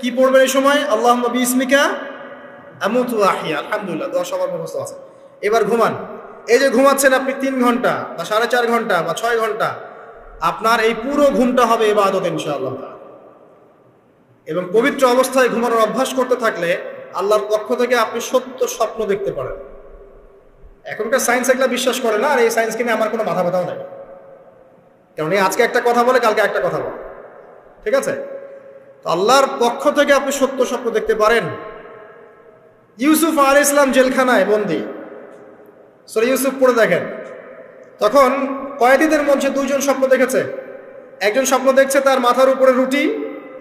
কি পড়বেন এই সময়? আল্লাহুম্মা বিইসমিকা আমুতু ওয়া আহইয়া। আলহামদুলিল্লাহ, দোয়া সবার মুখস্থ আছে। এবার ঘুমান। এই যে ঘুমাচ্ছেন আপনি 3 ঘন্টা বা 4.5 ঘন্টা বা 6 ঘন্টা, আপনার এই পুরো ঘুমটা হবে ইবাদত ইনশাআল্লাহ। এবং পবিত্র অবস্থায় ঘুমানোর অভ্যাস করতে থাকলে আল্লাহর পক্ষ থেকে আপনি সত্য স্বপ্ন দেখতে পারেন। এখনকার সায়েন্স এগুলা বিশ্বাস করে না, আর এই সায়েন্সকে নিয়ে আমার কোনো মাথা ব্যথাও নাই। কারণ এই আজকে একটা কথা বলে, কালকে একটা কথা বলে, ঠিক আছে? তো আল্লাহর পক্ষ থেকে আপনি সত্য স্বপ্ন দেখতে পারেন। ইউসুফ আলাইহিস সালাম জেলখানায় বন্দী, সূরা ইউসুফ পড়ে দেখেন। তখন কয়েদিদের মধ্যে 2 জন স্বপ্ন দেখেছে। একজন স্বপ্ন দেখছে তার মাথার উপরে রুটি,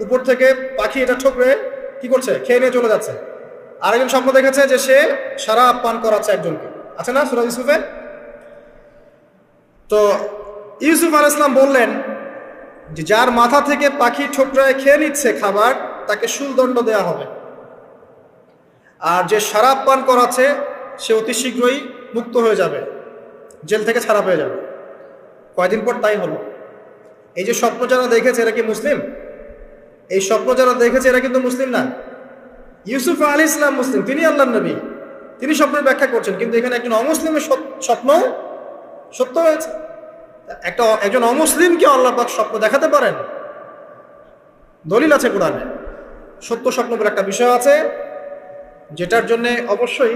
উপর থেকে পাখি এটা ঠোকরে কি করছে, খেয়ে নিয়ে চলে যাচ্ছে। আরেকজন স্বপ্ন দেখেছে যে সে শরাব পান করাচ্ছে একজনকে, আছে না সূরা ইউসুফে? তো ইউসুফ আলাইহিস সালাম বললেন যে যার মাথা থেকে পাখি ঠোকরায় খেয়ে নিচ্ছে খাবার, তাকে শুলদণ্ড দেয়া হবে। আর যে শরাব পান করাচ্ছে সে অতি শীঘ্রই মুক্ত হয়ে যাবে, জেল থেকে ছাড়া পেয়ে যাবে। কয়দিন পর তাই হলো। এই যে স্বপ্ন যারা দেখেছে এরা কি মুসলিম? এই স্বপ্ন যারা দেখেছে এরা কিন্তু মুসলিম না। ইউসুফ আলাইহিস সালাম মুসলিম, তিনি আল্লাহর নবী, তিনি স্বপ্নের ব্যাখ্যা করছেন, কিন্তু এখানে একজন অমুসলিমের স্বপ্ন সত্য হয়েছে। একজন অমুসলিমকে আল্লাহ পাক স্বপ্ন দেখাতে পারেন, দলিল আছে কোরআনে। সত্য স্বপ্ন বলে একটা বিষয় আছে, যেটার জন্য অবশ্যই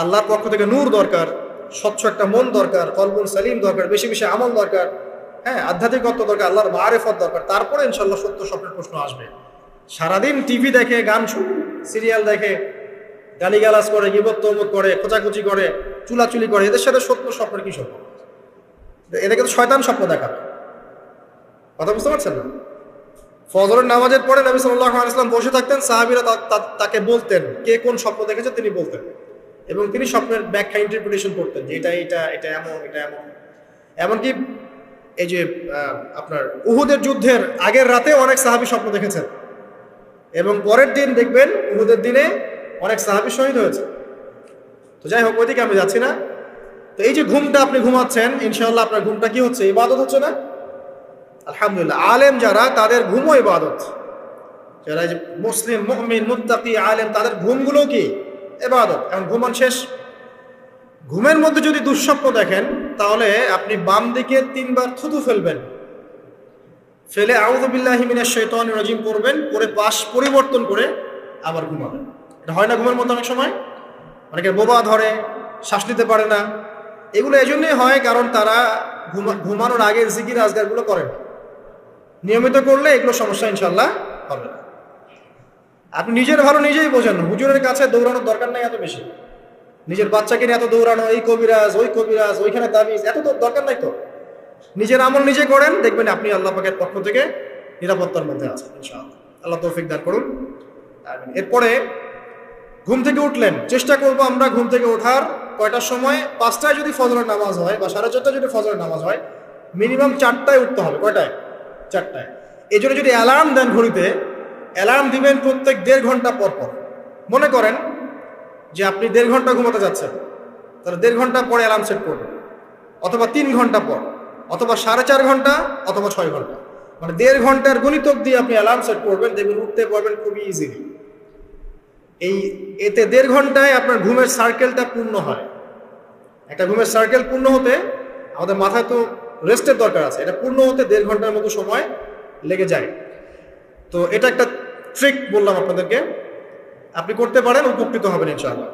আল্লাহর পক্ষ থেকে নূর দরকার, স্বচ্ছ একটা মন দরকার, কলবুল সালিম দরকার, বেশি বেশি আমল দরকার, হ্যাঁ, আধ্যাত্মিকত্ব দরকার, আল্লাহর মারিফত দরকার। তারপরে ইনশাআল্লাহ সত্য স্বপ্নের প্রশ্ন আসবে। সারাদিন টিভি দেখে, গান শুনে, সিরিয়াল দেখে, গালিগালাজ করে, গীবত তহমত করে, খোঁচাখুচি করে, চুলাচুলি করে, এদের সাথে সত্য স্বপ্নের কি স্বপ্ন? এদেরকে তো শয়তান স্বপ্ন দেখাবে। কথা বুঝতে পারছেন না? ফজরের নামাজের পরে নবী সাল্লাল্লাহু আলাইহি ওয়াসাল্লাম বসে থাকতেন, সাহাবীরা তাকে বলতেন কে কোন স্বপ্ন দেখেছে তিনি বলতেন, এবং তিনি স্বপ্নের ব্যাখ্যা ইন্টারপ্রিটেশন করতেন যে এটা এটা এটা এমন, এটা এমন। এমনকি এই যে আপনার উহুদের যুদ্ধের আগের রাতে অনেক সাহাবী স্বপ্ন দেখেছেন, এবং পরের দিন দেখবেন উহুদের দিনে অনেক সাহাবী শহীদ হয়েছে। তো যাই হোক, ওইদিকে আমি যাচ্ছি না। তো এই যে ঘুমটা আপনি ঘুমাচ্ছেন, ইনশাআল্লাহ আপনার ঘুমটা কি হচ্ছে? ইবাদত হচ্ছে না? আলহামদুলিল্লাহ। আলেম যারা, তাদের ঘুমও ইবাদত। যারা যে মুসলিম, মুমিন, মুত্তাকি, আলেম, তাদের ঘুমগুলো কি ইবাদত। এখন ঘুমান শেষ, ঘুমের মধ্যে যদি দুঃস্বপ্ন দেখেন, তাহলে আপনি বাম দিকে 3 বার থুতু ফেলবেন, ফেলে আউযু বিল্লাহি মিনাশ শাইতানির রাজিম পড়বেন, পরে পাশ পরিবর্তন করে আবার ঘুমাবেন। এটা হয় না ঘুমের মধ্যে অনেক সময়? অনেকের বোবা ধরে, শ্বাস নিতে পারে না। এগুলো এজন্যই হয় কারণ তারা ঘুমানোর আগে জিকির আজগারগুলো করে না। নিয়মিত করলে এগুলো সমস্যা ইনশাল্লাহ হবে না। আপনি নিজের ভালো নিজেই বোঝেন, হুজুরের কাছে দৌড়ানোর দরকার নাই এত বেশি। নিজের বাচ্চাকে নিয়ে এত দৌড়ানো, এই কবিরাজ, ওই কবিরাজ, ওইখানে তাবিজ, এত তো দরকার নাই। তো নিজের আমল নিজে করেন, দেখবেন আপনি আল্লাহ পাকের পক্ষ থেকে নিরাপত্তার মধ্যে আছেন ইনশাআল্লাহ। আল্লাহ তৌফিক দান করুন। এরপরে ঘুম থেকে উঠলেন, চেষ্টা করবো আমরা ঘুম থেকে ওঠার কয়টার সময়? 5টায় যদি ফজরের নামাজ হয় বা 4:30টায় যদি ফজরের নামাজ হয়, মিনিমাম 4টায় উঠতে হবে। কয়টায়? 4টায়। এই জন্য যদি অ্যালার্ম দেন ঘড়িতে, অ্যালার্ম দিবেন প্রত্যেক 1.5 ঘন্টা পর পর। মনে করেন যে আপনি 1.5 ঘন্টা ঘুমাতে যাচ্ছেন, তাহলে 1.5 ঘন্টা পরে অ্যালার্ম সেট করবেন, অথবা 3 ঘন্টা পর, অথবা 4.5 ঘন্টা, অথবা 6 ঘন্টা। মানে 1.5 ঘন্টার গণিতক দিয়ে আপনি অ্যালার্ম সেট করবেন, দেখবেন উঠতে পারবেন খুবই ইজিলি। এতে 1.5 ঘন্টায় আপনার ঘুমের সার্কেলটা পূর্ণ হয়। একটা ঘুমের সার্কেল পূর্ণ হতে আমাদের মাথায় তো রেস্টের দরকার আছে, এটা পূর্ণ হতে 1.5 ঘন্টার মতো সময় লেগে যায়। তো এটা একটা ট্রিক বললাম আপনাদেরকে, আপনি করতে পারেন, উপকৃত হবেন ইনশাআল্লাহ।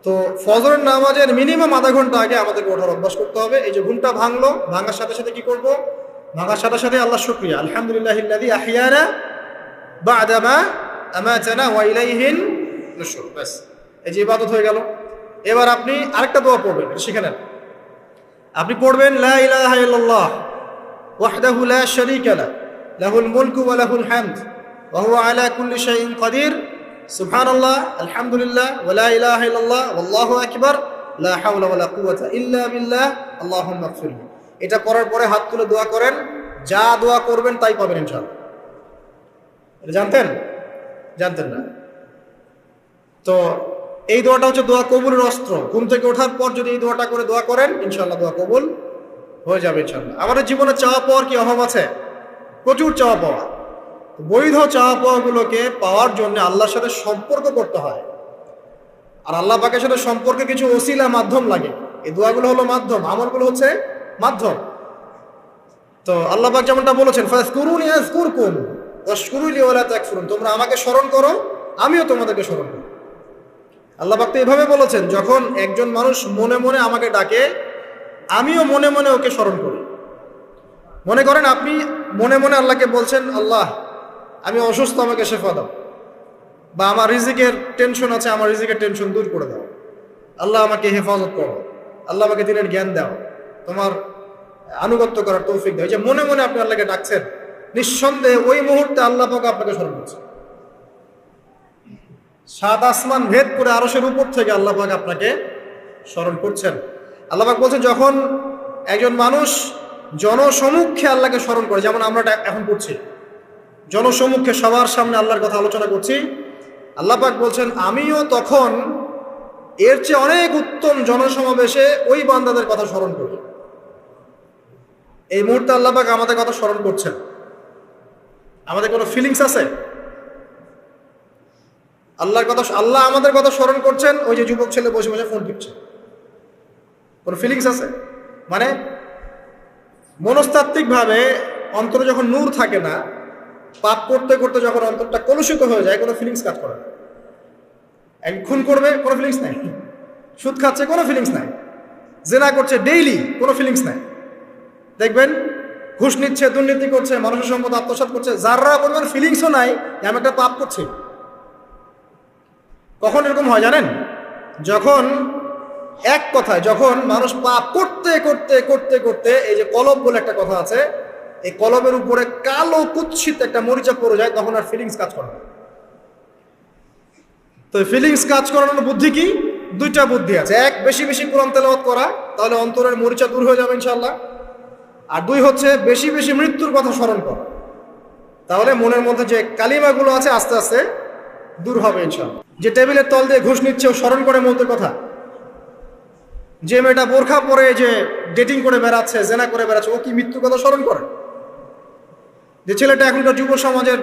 তো ফজরের নামাজের মিনিমাম আধা ঘন্টা আগে আমাদেরকে ওঠার অভ্যাস করতে হবে। এই যে ঘুমটা ভাঙলো, ভাঙার সাথে সাথে কি করব? ভাঙার সাথে সাথে আল্লাহ শুকরিয়া, আলহামদুলিল্লাহিল্লাযী আহইয়ানা বা'দা মা আমাতানা ওয়া ইলাইহিন নুশুর। বাস, এই যে ইবাদত হয়ে গেল। এবার আপনি আরেকটা দোয়া পড়বেন, শিখে নেন। আপনি পড়বেন লা ইলাহা ইল্লাল্লাহ ওয়াহদাহু লা শারীকা লাহু লাহুল মুলকু ওয়া লাহুল হামদ ওয়া হুয়া আলা কুল্লি শাইইন কাদির সুবহানাল্লাহ আলহামদুলিল্লাহ ওয়া লা ইলাহা ইল্লাল্লাহ ওয়াল্লাহু আকবার লা হাওলা ওয়া লা কুওয়াতা ইল্লা বিল্লাহ আল্লাহুম্মা ইগফিরলি। এটা পড়ার পরে হাত তুলে দোয়া করেন, যা দোয়া করবেন তাই পাবেন ইনশাআল্লাহ। এটা জানতেন? জানতেন না? তো এই দোয়াটা হচ্ছে দোয়া কবুলের অস্ত্র। ঘুম থেকে ওঠার পর যদি এই দোয়াটা করে দোয়া করেন, ইনশাআল্লাহ দোয়া কবুল হয়ে যাবে ইনশাআল্লাহ। আমাদের জীবনে চাওয়া পাওয়ার কি অভাব আছে? প্রচুর চাওয়া পাওয়া। বৈধ চাওয়া পাওয়াগুলোকে পাওয়ার জন্য আল্লাহর সাথে সম্পর্ক করতে হয়, আর আল্লাহ পাকের সাথে সম্পর্কে কিছু ওসিলা মাধ্যম লাগে। এই দোয়াগুলো হলো মাধ্যম, আমলগুলো হচ্ছে মাধ্যম। তো আল্লাহ পাক যেমনটা বলেছেন, ফাযকুরুনি আযকুরকুম ওয়াশকুরুলি ওয়ালা তাকফুরুন, তোমরা আমাকে স্মরণ করো, আমিও তোমাদেরকে স্মরণ করি। আল্লাহ পাক তো এভাবে বলেছেন, যখন একজন মানুষ মনে মনে আমাকে ডাকে, আমিও মনে মনে ওকে স্মরণ করি। মনে করেন আপনি মনে মনে আল্লাহকে বলছেন, আল্লাহ আমি অসুস্থ, আমাকে শেফা দাও, বা আমার রিজিকের টেনশন আছে, আমার রিজিকের টেনশন দূর করে দাও, আল্লাহ আমাকে হেফাজত করো, আল্লাহ আমাকে দিনের জ্ঞান দাও, তোমার আনুগত্য করার তৌফিক দাও। যে মনে মনে আপনি আল্লাহকে ডাকছেন, নিঃসন্দেহে ওই মুহূর্তে আল্লাহ পাক আপনাকে স্মরণ করছে। সাত আসমান ভেদ করে আরশের উপর থেকে আল্লাহ পাক আপনাকে স্মরণ করছেন। আল্লাহ পাক বলছেন, যখন একজন মানুষ জনসমুখে আল্লাহকে স্মরণ করে, যেমন আমরা এখন করছি, জনসমুখে সবার সামনে আল্লাহর কথা আলোচনা করছি, আল্লাহ পাক বলছেন আমিও তখন এর চেয়ে অনেক উত্তম জনসমাবেশে ওই বান্দাদের কথা স্মরণ করি। এই মুহূর্তে আল্লাহ পাক আমাদের কথা স্মরণ করছেন। আমাদের কোনো ফিলিংস আছে? আল্লাহ আমাদের কথা স্মরণ করছেন, ওই যে যুবক ছেলে বসে বসে ফোন টিপছে, কোনো ফিলিংস আছে? মানে মনস্তাত্ত্বিকভাবে অন্তরে যখন নূর থাকে না, পাপ করতে করতে যখন অন্তরটা কলুষিত হয়ে যায়, কোনো ফিলিংস কাজ করে না। এক খুন করবে, কোনো ফিলিংস নাই। সুদ খাচ্ছে, কোনো ফিলিংস নাই। জেনা করছে ডেইলি, কোনো ফিলিংস নাই। দেখবেন ঘুষ নিচ্ছে, দুর্নীতি করছে, মানুষের সম্পদ আত্মসাৎ করছে, যারা পরিমাণ ফিলিংসও নাই যে আমি একটা পাপ করছি। কখন এরকম হয় জানেন? যখন এক কথায় যখন মানুষ পাপ করতে করতে করতে করতে, এই যে কলব বলে একটা কথা আছে, এই কলবের উপরে কালো কুৎসিত একটা মরিচা পড়ে যায়, তখন আর ফিলিংস কাজ করে না। তো ফিলিংস কাজ করানোর বুদ্ধি কি? দুইটা বুদ্ধি আছে। এক, বেশি বেশি কোরআন তেলাওয়াত করা, তাহলে অন্তরের মরিচা দূর হয়ে যাবে ইনশাআল্লাহ। আর দুই হচ্ছে বেশি বেশি মৃত্যুর কথা স্মরণ করা, তাহলে মনের মধ্যে যে কালিমাগুলো আছে আস্তে আস্তে দূর হবে ইনশাআল্লাহ। যে টেবিলের তল দিয়ে ঘুষ নিচ্ছে, ও স্মরণ করে মৌতের কথা। যে মেয়েটা বোরখা পরে যে ডেটিং করে বেড়াচ্ছে, জেনা করে বেড়াচ্ছে, ও কি মৃত্যুর কথা স্মরণ করে? যে ছেলেটা এখনকার যুব সমাজের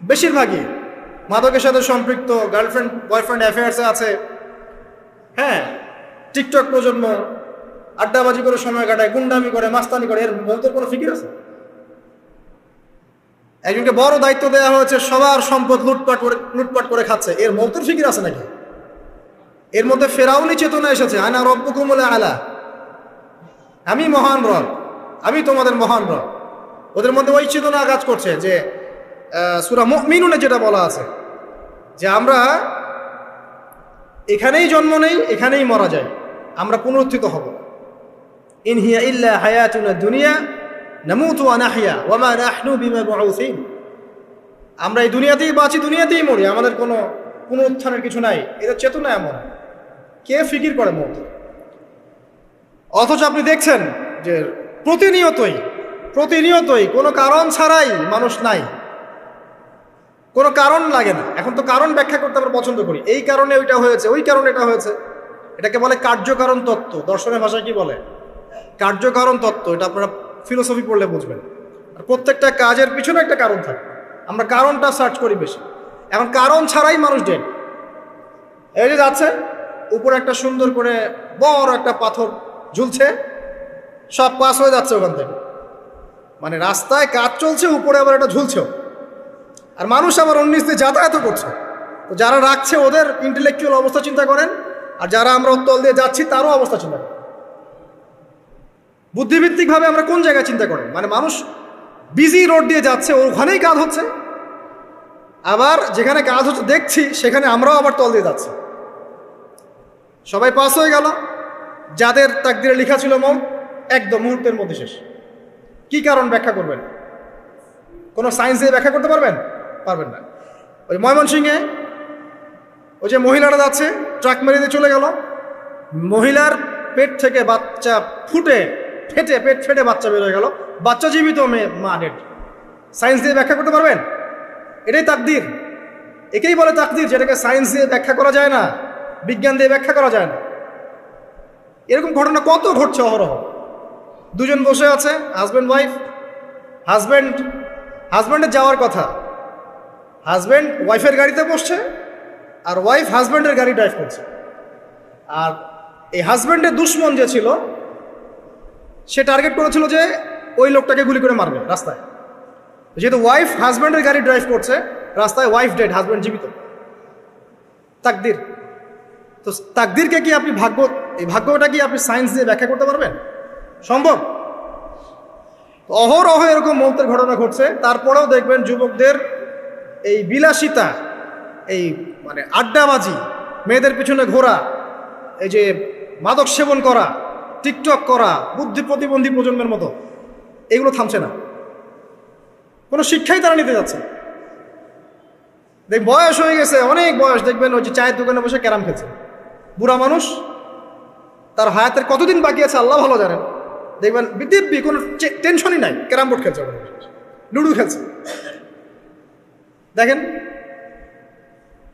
বেশিরভাগই মাদকের সাথে সম্পৃক্ত, গার্লফ্রেন্ড বয়ফ্রেন্ড অ্যাফেয়ার্সে আছে, হ্যাঁ, টিকটক প্রজন্ম, আড্ডাবাজি করে সময় কাটায়, গুন্ডামি করে, মাস্তানি করে, এর মৌতের কোনো ফিকির আছে? একজনকে বড় দায়িত্ব দেওয়া হয়েছে, সবার সম্পদ লুটপাট করে খাচ্ছে, এর মৌতের ফিকির আছে নাকি? এর মধ্যে ফেরাউনি চেতনা এসেছে, আনা রব্বুকুমুল আলা, আমি মহান রব, আমি তোমাদের মহান রব। ওদের মধ্যে ওই চেতনা কাজ করছে যে সূরা মুমিনুনে যেটা বলা আছে, যে আমরা এখানেই জন্ম নেই, এখানেই মারা যাই, আমরা পুনরুত্থিত হব। ইন হিয়া ইল্লা হায়াতুনা দুনিয়া নামুতু ওয়া নাহইয়া ওয়া মা নাহনু বিমাবউসিন, আমরা এই দুনিয়াতেই বাঁচি, দুনিয়াতেই মরি, আমাদের কোনো পুনরুত্থানের কিছু নাই। এদের চেতনা এমন। কে ফিকির করে মত? অথচ আপনি দেখছেন যে প্রতিনিয়তই কোনো কারণ ছাড়াই মানুষ নাই, কোনো কারণ লাগে না। এখন তো কারণ ব্যাখ্যা করতে আমরা পছন্দ করি, এই কারণে ওইটা হয়েছে, ওই কারণে এটা হয়েছে। এটাকে বলে কার্যকারণ তত্ত্ব। দর্শনের ভাষায় কি বলে? কার্যকারণ তত্ত্ব। এটা আপনারা ফিলোসফি পড়লে বুঝবেন। আর প্রত্যেকটা কাজের পিছনে একটা কারণ থাকে, আমরা কারণটা সার্চ করি বেশি। এখন কারণ ছাড়াই মানুষ ডেড। এই যে যাচ্ছে, উপরে একটা সুন্দর করে বড় একটা পাথর ঝুলছে, সব পাস হয়ে যাচ্ছে ওখান থেকে। মানে রাস্তায় কাজ চলছে, উপরে আবার এটা ঝুলছেও, আর মানুষ আবার অন্য দিয়ে যাতায়াত করছে। তো যারা রাখছে ওদের ইন্টেলেকচুয়াল অবস্থা চিন্তা করেন, আর যারা আমরা তল দিয়ে যাচ্ছি তারও অবস্থা চিন্তা করেন। বুদ্ধিভিত্তিকভাবে আমরা কোন জায়গায় চিন্তা করেন? মানে মানুষ বিজি রোড দিয়ে যাচ্ছে, ওখানেই কাজ হচ্ছে, আবার যেখানে কাজ হচ্ছে দেখছি সেখানে আমরাও আবার তল দিয়ে যাচ্ছি। সবাই পাস হয়ে গেল, যাদের তাকদিরে লেখা ছিল মৌত, একদম মুহূর্তের মধ্যে শেষ। কি কারণ ব্যাখ্যা করবেন? কোনো সায়েন্স দিয়ে ব্যাখ্যা করতে পারবেন? পারবেন না। ওই ময়মনসিংহে ওই যে মহিলারা যাচ্ছে, ট্রাক মেরে দিয়ে চলে গেল, মহিলার পেট থেকে বাচ্চা পেট ফেটে বাচ্চা বের হয়ে গেল, বাচ্চা জীবিত, মা ডেড। সায়েন্স দিয়ে ব্যাখ্যা করতে পারবেন? এটাই তাকদির। একেই বলে তাকদির, যেটাকে সায়েন্স দিয়ে ব্যাখ্যা করা যায় না, বিজ্ঞান দিয়ে ব্যাখ্যা করা যায় না। এরকম ঘটনা কত ঘটছে অহরহ। দুজন বসে আছে, হাজব্যান্ড ওয়াইফ, হাজব্যান্ড হাজব্যান্ডের যাওয়ার কথা, হাজব্যান্ড ওয়াইফের গাড়িতে বসছে আর ওয়াইফ হাজব্যান্ডের গাড়ি ড্রাইভ করছে। আর এই হাজব্যান্ডের দুশ্মন যে ছিল সে টার্গেট করেছিল যে ওই লোকটাকে গুলি করে মারবে রাস্তায়। যেহেতু ওয়াইফ হাজব্যান্ডের গাড়ি ড্রাইভ করছে রাস্তায়, ওয়াইফ ডেড, হাজব্যান্ড জীবিত। তাকদির। তো তাকদিরকে কি আপনি এই ভাগ্যটা কি আপনি সায়েন্স দিয়ে ব্যাখ্যা করতে পারবেন? সম্ভব? অহরহ এরকম মৌতের ঘটনা ঘটছে। তারপরেও দেখবেন যুবকদের এই বিলাসিতা, এই মানে আড্ডাবাজি, মেয়েদের পিছনে ঘোরা, এই যে মাদক সেবন করা, টিকটক করা, বুদ্ধি প্রতিবন্ধী প্রজন্মের মতো, এগুলো থামছে না। কোনো শিক্ষাই তারা নিতে যাচ্ছে। বয়স হয়ে গেছে, অনেক বয়স, দেখবেন ওই যে চায়ের দোকানে বসে ক্যারাম খেলছে। বুড়া মানুষ, তার হায়াতের কতদিন বাকি আছে আল্লাহ ভালো জানেন। দেখবেন দিব্যি কোনো টেনশনই নাই, ক্যারাম বোর্ড খেলছে, লুডু খেলছে। দেখেন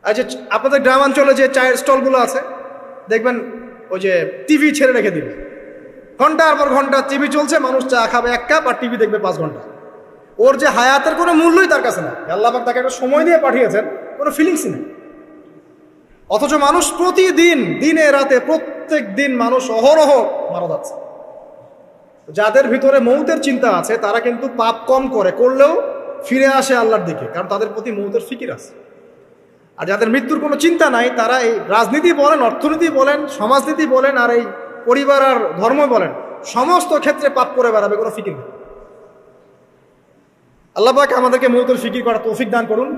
আর যে আপনাদের গ্রামাঞ্চলে যে চায়ের স্টলগুলো আছে, দেখবেন ওই যে টিভি ছেড়ে রেখে দিবে, ঘন্টার পর ঘন্টা টিভি চলছে, মানুষ চা খাবে 1 কাপ আর টিভি দেখবে 5 ঘন্টা। ওর যে হায়াতের কোনো মূল্যই তার কাছে না। আল্লাহ পাক তাকে একটা সময় দিয়ে পাঠিয়েছেন, কোনো ফিলিংসই নেই। অথচ মানুষ প্রতিদিন, দিনে রাতে, প্রত্যেক দিন মানুষ অহরহ মারা যাচ্ছে। যাদের ভিতরে মৌতের চিন্তা আছে তারা কিন্তু পাপ কম করলেও ফিরে আসে আল্লাহর দিকে, কারণ তাদের প্রতি মৌতের ফিকির আছে। আর যাদের মৃত্যুর কোনো চিন্তা নাই, তারা এই রাজনীতি বলেন, অর্থনীতি বলেন, সমাজনীতি বলেন, আর এই পরিবার আর ধর্ম বলেন, সমস্ত ক্ষেত্রে পাপ করে বেড়াবে, কোনো ফিকির নেই। আল্লাহ পাক আমাদেরকে মৌতের ফিকির করার তৌফিক দান করুন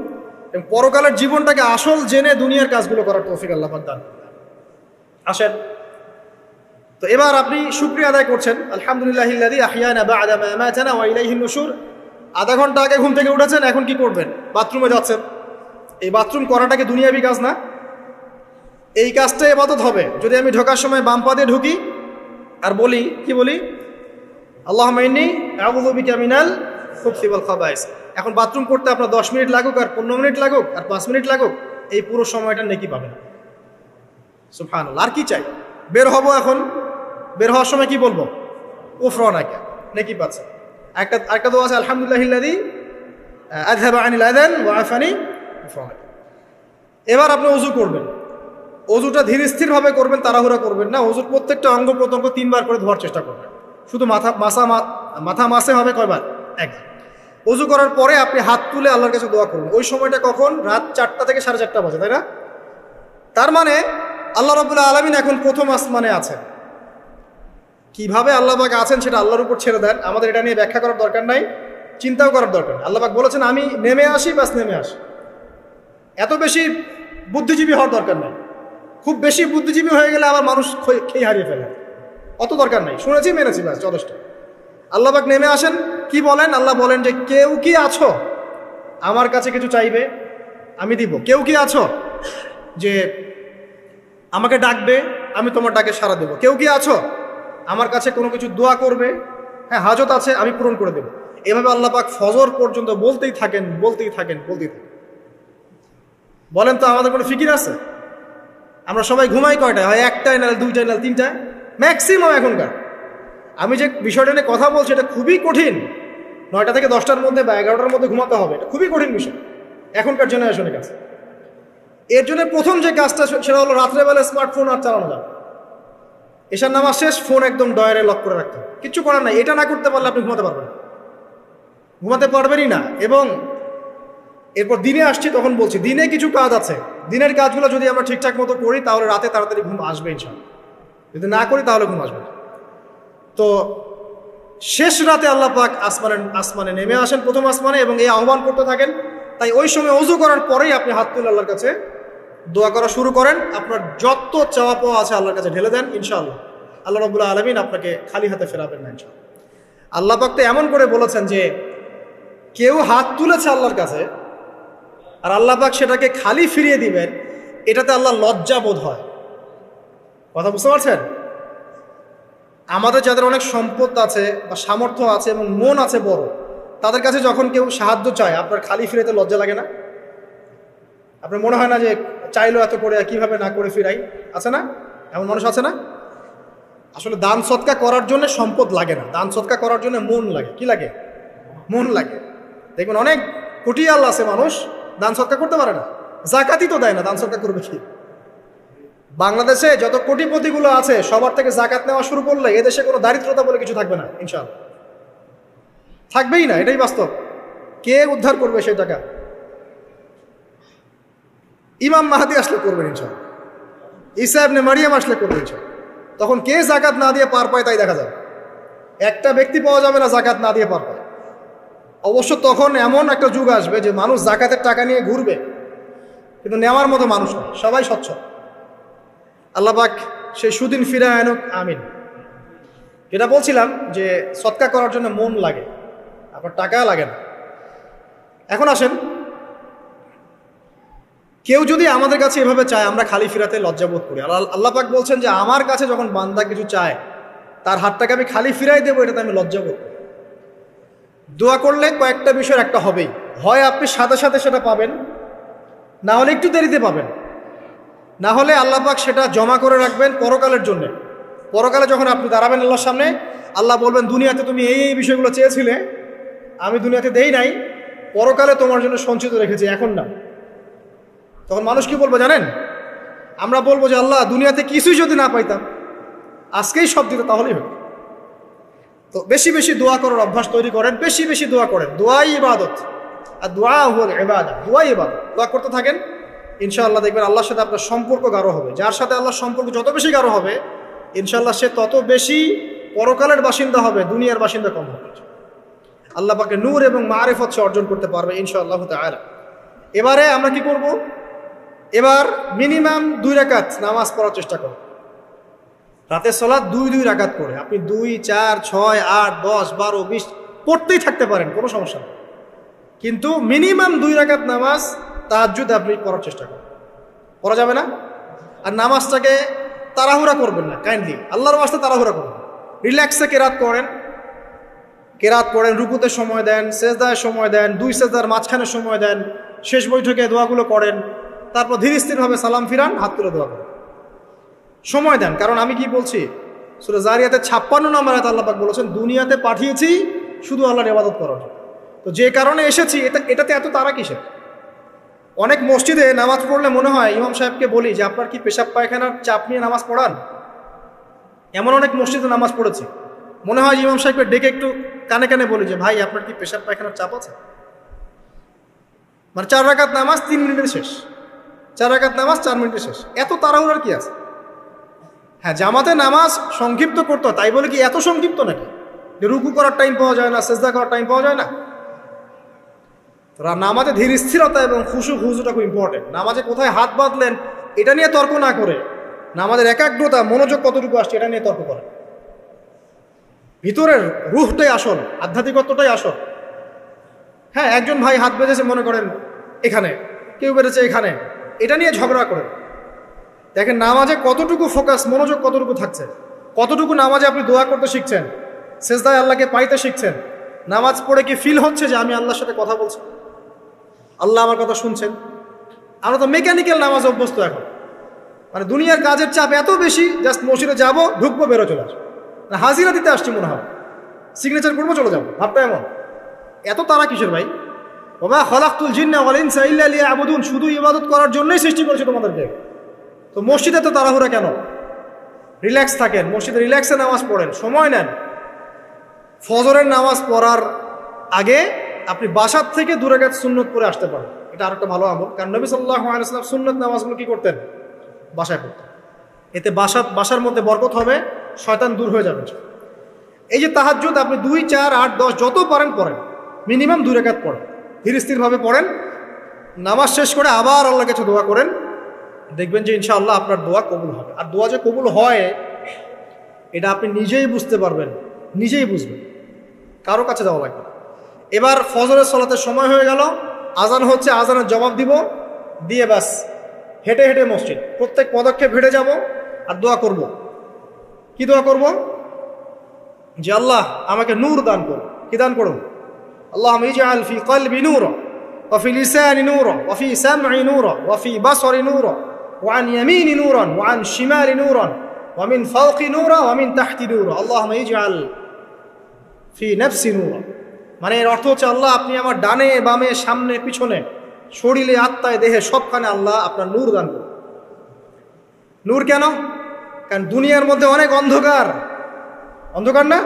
এবং পরকালের জীবনটাকে আসল জেনে দুনিয়ার কাজগুলো করার তৌফিক আল্লাহ পাক দান করুন। আসেন, তো এবার আপনি শুকরিয়া আদায় করছেন, আলহামদুলিল্লাহিল্লাযী আহইয়ানা বা'দা মা আমাতানা ওয়া ইলাইহিন নুশুর। আধা ঘন্টা আগে ঘুম থেকে উঠেছেন, এখন কি করবেন? বাথরুমে যাচ্ছেন। এই বাথরুম করাটাকে দুনিয়াবি কাজ না? এই কাজটা ইবাদত হবে যদি আমি ঢোকার সময় বাম পা দিয়ে ঢুকি আর বলি, কি বলি? আল্লাহুম্মা ইন্নী আউযু বিকা মিনাল খুবসি ওয়াল খাবাইস। এখন বাথরুম করতে আপনার 10 মিনিট লাগুক আর 15 মিনিট লাগুক আর 5 মিনিট লাগুক, এই পুরো সময়টা নেকি পাবেন। সুবহানাল্লাহ। আর কি চাই? বের হব, এখন বের হওয়ার সময় কি বলবো? উফরানাকা, নেকি পাচ্ছে। একটা দোয়া আছে, আলহামদুলিল্লাহিল্লাযী আযহাবা আনিল আযান ওয়া আফানি উফরানাকা। এবার আপনি ওযু করবেন। ওযুটা ধীর স্থিরভাবে করবেন, তাড়াহুড়া করবেন না। ওযুর প্রত্যেকটা অঙ্গ প্রত্যঙ্গ 3 বার করে ধোয়ার চেষ্টা করবেন। শুধু মাথা মাসে হবে কয়বার? 1। ওযু করার পরে আপনি হাত তুলে আল্লাহর কাছে দোয়া করুন। ওই সময়টা কখন? রাত 4টা থেকে 4:30 বাজে, তাই না? তার মানে আল্লাহ রাব্বুল আলামিন এখন প্রথম আসমানে আছেন। কিভাবে আল্লাহ পাক আছেন সেটা আল্লাহর উপর ছেড়ে দেন, আমাদের এটা নিয়ে ব্যাখ্যা করার দরকার নাই, চিন্তাও করার দরকার নাই। আল্লাহ পাক বলেছেন আমি নেমে আসি, বাস নেমে আসি। এত বেশি বুদ্ধিজীবী হওয়ার দরকার নাই। খুব বেশি বুদ্ধিজীবী হয়ে গেলে আবার মানুষ খেয়ে হারিয়ে ফেলে, অত দরকার নাই। শুনেছি, মেনেছি, বাস যথেষ্ট। আল্লাহ পাক নেমে আসেন, কি বলেন? আল্লাহ বলেন যে কেউ কি আছো আমার কাছে কিছু চাইবে, আমি দিব। কেউ কি আছো যে আমাকে ডাকবে, আমি তোমার ডাকে সাড়া দেব। কেউ কি আছো আমার কাছে কোনো কিছু দোয়া করবে, হ্যাঁ হাজত আছে, আমি পূরণ করে দেব। এভাবে আল্লাহ পাক ফজর পর্যন্ত বলতেই থাকেন। বলেন তো আমাদের কোনো ফিকির আছে? আমরা সবাই ঘুমাই কয়টায়? হয় 1টায়, না 2টায়, না 3টায়, ম্যাক্সিমাম এখনকার। আমি যে বিষয়টা নিয়ে কথা বলছি এটা খুবই কঠিন। 9টা থেকে 10টার মধ্যে বা 11টার মধ্যে ঘুমাতে হবে, এটা খুবই কঠিন বিষয় এখনকার জেনারেশনের কাছে। এর জন্য প্রথম যে কাজটা সেটা হলো রাত্রেবেলা স্মার্টফোন আর চালানো যাবে। এশার নামাজ শেষ, ফোন একদম ডয়ারে লক করে রাখতে হবে। কিচ্ছু করার নাই। এটা না করতে পারলে আপনি ঘুমাতে পারবেনই না। এবং এরপর দিনে আসছি, তখন বলছি দিনে কিছু কাজ আছে। দিনের কাজগুলো যদি আমরা ঠিকঠাক মতো করি তাহলে রাতে তাড়াতাড়ি ঘুম আসবে ইনশাআল্লাহ। যদি না করি তাহলে ঘুম আসবে। তো শেষ রাতে আল্লাহ পাক আসমানে নেমে আসেন, প্রথম আসমানে, এবং এই আহ্বান করতে থাকেন। তাই ওই সময় ওযু করার পরেই আপনি হাত তুলে আল্লাহর কাছে দোয়া করা শুরু করেন। আপনার যত চাওয়া পাওয়া আছে আল্লাহর কাছে ঢেলে দেন, ইনশাআল্লাহ আল্লাহ রাব্বুল আলামিন আপনাকে খালি হাতে ফেরাবেন না ইনশাআল্লাহ। আল্লাহ পাক তো এমন করে বলেছেন যে কেউ হাত তুলেছে আল্লাহর কাছে আর আল্লাহ পাক সেটাকে খালি ফিরিয়ে দিবেন, এটাতে আল্লাহ লজ্জা বোধ হয়। কথা বুঝতে পারছেন? আমাদের যাদের অনেক সম্পদ আছে বা সামর্থ্য আছে এবং মন আছে বড়, তাদের কাছে যখন কেউ সাহায্য চায় আপনার খালি ফিরাইতে লজ্জা লাগে না? আপনার মনে হয় না যে চাইলো এত করে কিভাবে না করে ফিরাই? আছে না? এমন মানুষ আছে না? আসলে দান সৎকা করার জন্য সম্পদ লাগে না, দান সৎকা করার জন্য মন লাগে। কি লাগে? মন লাগে। দেখবেন অনেক কোটিয়াল আছে মানুষ, দান সৎকার করতে পারে না, জাকাতই তো দেয় না, দান সৎকার করবে কি? বাংলাদেশে যত কোটিপতিগুলো আছে সবার থেকে জাকাত নেওয়া শুরু করলে এদেশে কোনো দারিদ্রতা বলে কিছু থাকবে না, ইনশাআল্লাহ থাকবেই না, এটাই বাস্তব। কে উদ্ধার করবে সেই টাকা? ইমাম মাহাদি আসলে করবেন ইনশাআল্লাহ, ঈসা ইবনে মারিয়াম আসলে করবেন ইনশাআল্লাহ। তখন কে জাকাত না দিয়ে পার পায় তাই দেখা যাবে। একটা ব্যক্তি পাওয়া যাবে না জাকাত না দিয়ে পার পায়। অবশ্য তখন এমন একটা যুগ আসবে যে মানুষ জাকাতের টাকা নিয়ে ঘুরবে, কিন্তু নেওয়ার মতো মানুষ না, সবাই স্বচ্ছ। আল্লাহ পাক সেই সুদিন ফিরে আনুক, আমিন। যেটা বলছিলাম যে সৎকার করার জন্য মন লাগে, আপনার টাকা লাগে না। এখন আসেন, কেউ যদি আমাদের কাছে এভাবে চায় আমরা খালি ফিরাতে লজ্জাবোধ করি। আল্লাহ পাক বলছেন যে আমার কাছে যখন বান্দা কিছু চায় তার হাতটাকে আমি খালি ফিরাই দেবো, এটাতে আমি লজ্জাবোধ করি। দোয়া করলে কয়েকটা বিষয়ের একটা হবেই, হয় আপনি সাথে সাথে সেটা পাবেন, না হলে একটু দেরিতে পাবেন, না হলে আল্লাহ পাক সেটা জমা করে রাখবেন পরকালের জন্য। পরকালে যখন আপনি দাঁড়াবেন আল্লাহর সামনে, আল্লাহ বলবেন দুনিয়াতে তুমি এই বিষয়গুলো চেয়েছিলে, আমি দুনিয়াতে দেই নাই, পরকালে তোমার জন্য সঞ্চিত রেখেছি, এখন না। তখন মানুষ কি বলবো জানেন? আমরা বলবো যে আল্লাহ দুনিয়াতে কিছুই যদি না পাইতাম, আজকেই সব দিত তাহলেই হবে। তো বেশি বেশি দোয়া করার অভ্যাস তৈরি করেন, বেশি বেশি দোয়া করেন। দোয়াই ইবাদত, আর দোয়া হল ইবাদত, দোয়াই ইবাদত। দোয়া করতে থাকেন, ইনশাআল্লাহ দেখবেন আল্লাহর সাথে আপনার সম্পর্ক গাঢ় হবে। যার সাথে আল্লাহর সম্পর্ক যত বেশি গাঢ় হবে, ইনশাআল্লাহ সে তত বেশি পরকালের বাসিন্দা হবে, দুনিয়ার বাসিন্দা কম হবে। আল্লাহ পাকে নূর এবং মারিফত সে অর্জন করতে পারবে ইনশাআল্লাহ তাআলা। এবারে আমরা কি করব? এবার মিনিমাম 2 রাকাত নামাজ পড়ার চেষ্টা করব। রাতের সালাত 2 রাকাত করে আপনি 2, 4, 6, 8, 10, 12, 20 পড়তেই থাকতে পারেন, কোনো সমস্যা নেই। কিন্তু মিনিমাম 2 রাকাত নামাজ তাহাজ্জুদ আপনি পড়ার চেষ্টা করুন। পড়া যাবে না? আর নামাজটাকে তাড়াহুড়া করবেন না, কাইন্ডলি আল্লাহর ওয়াস্তে তাড়াহুড়া করবেন। রিল্যাক্সে কেরাত পড়েন, রুকুতে সময় দেন, সেজদায় সময় দেন, 2 সেজদার মাঝখানে সময় দেন, শেষ বৈঠকে দোয়াগুলো করেন, তারপর ধীর স্থিরভাবে সালাম ফিরান, হাত তুলে দোয়া করেন, সময় দেন। কারণ আমি কি বলছি, সূরা জারিয়াতে 56 নম্বর আয়াতে আল্লাহ পাক বলেছেন দুনিয়াতে পাঠিয়েছি শুধু আল্লাহর ইবাদত করার জন্য। তো যে কারণে এসেছি এটাতে এত তাড়া কিসের? অনেক মসজিদে নামাজ পড়লে মনে হয় ইমাম সাহেবকে বলি যে আপনার কি পেশাব পায়খানার চাপ নিয়ে নামাজ পড়ান? এমন অনেক মসজিদে নামাজ পড়েছি, মনে হয় ইমাম সাহেবকে ডেকে একটু কানে কানে বলি যে ভাই আপনার কি পেশাব পায়খানার চাপ আছে? মানে 4 রাকাত নামাজ 3 মিনিটে শেষ, 4 রাকাত নামাজ 4 মিনিটে শেষ, এত তাড়াহুড়ার কি আছে? হ্যাঁ, জামাতে নামাজ সংক্ষিপ্ত করতো, তাই বলে কি এত সংক্ষিপ্ত নাকি যে রুকু করার টাইম পাওয়া যায় না, সেজদা করার টাইম পাওয়া যায় না? নামাজে ধীর স্থিরতা এবং খুশুটা খুব ইম্পর্টেন্ট। নামাজে কোথায় হাত বাঁধলেন এটা নিয়ে তর্ক না করে, নামাজের একাগ্রতা, মনোযোগ কতটুকু আসছে এটা নিয়ে তর্ক করে। ভিতরের রুহটাই আসল, আধ্যাত্মিকত্বটাই আসল। হ্যাঁ, একজন ভাই হাত বেঁধেছে মনে করেন এখানে, কেউ বেঁধেছে এখানে, এটা নিয়ে ঝগড়া করে দেখেন নামাজে কতটুকু ফোকাস, মনোযোগ কতটুকু থাকছে, কতটুকু নামাজে আপনি দোয়া করতে শিখছেন, সেজদায় আল্লাহকে পাইতে শিখছেন। নামাজ পড়ে কি ফিল হচ্ছে যে আমি আল্লাহর সাথে কথা বলছি, আল্লাহ আমার কথা শুনছেন? আমরা তো মেকানিক্যাল নামাজ অভ্যস্ত এখন, মানে দুনিয়ার কাজের চাপ এত বেশি, জাস্ট মসজিদে যাবো, ঢুকবো, বেরো, চলে আসবো, হাজিরা দিতে আসছি মনে হয়, সিগনেচার করবো, চলে যাবো, ভাবটা এমন। এত তারা কিসের ভাই? ওয়া খালাকতুল জিন্না ওয়াল ইনসা ইল্লা লিয়াবুদুন, শুধু ইবাদত করার জন্যই সৃষ্টি করেছে তোমাদেরকে। তো মসজিদে তো তাড়াহুড়া কেন? রিল্যাক্স থাকেন, মসজিদে রিল্যাক্সে নামাজ পড়েন, সময় নেন। ফজরের নামাজ পড়ার আগে আপনি বাসার থেকে 2 রাকাত সুন্নত পড়ে আসতে পারেন, এটা আরেকটা ভালো আমল। কারণ নবী সাল্লাল্লাহু আলাইহি ওয়াসাল্লাম সুন্নত নামাজগুলো কি করতেন? বাসায় পড়তেন। এতে বাসার মধ্যে বরকত হবে, শয়তান দূর হয়ে যাবে। এই যে তাহাজ্জুদ আপনি 2, 4, 8, 10 যত পারেন পড়েন, মিনিমাম 2 রাকাত পড়েন, ধীর স্থিরভাবে পড়েন। নামাজ শেষ করে আবার আল্লাহর কাছে দোয়া করেন, দেখবেন যে ইনশাআল্লাহ আপনার দোয়া কবুল হবে। আর দোয়া যে কবুল হয় এটা আপনি নিজেই বুঝতে পারবেন, নিজেই বুঝবেন, কারো কাছে যাওয়া লাগবে। এবার ফজরের সালাতের সময় হয়ে গেল, আজান হচ্ছে, আজানের জবাব দিয়ে ব্যাস হেঁটে হেঁটে মসজিদ, প্রত্যেক পদক্ষেপ হেঁটে যাব আর দোয়া করব। কি দোয়া করব? যে আল্লাহ আমাকে নূর দান করুন। কি দান করুন? আল্লাহুম্মা ইজআল ফি কলবি নূরা ওয়া ফি লিসানি নূরা ওয়া ফি সামঈ নূরা ওয়া ফি বাসরি নূরা ওয়া আন ইয়ামিনি নূরান ওয়া আন শিমালি নূরান ওয়া মিন ফাওকি নূরা ওয়া মিন তাহতি নূরা। আল্লাহুম্মা ইজআল ফি নাফসি নূরা মানে এর অর্থ হচ্ছে আল্লাহ আপনি আমার ডানে বামে সামনে পিছনে শরীরে আত্মায় দেহে সবখানে আল্লাহ আপনার নূর দান করুন। নূর কেন? কারণ দুনিয়ার মধ্যে অনেক অন্ধকার, অন্ধকার না?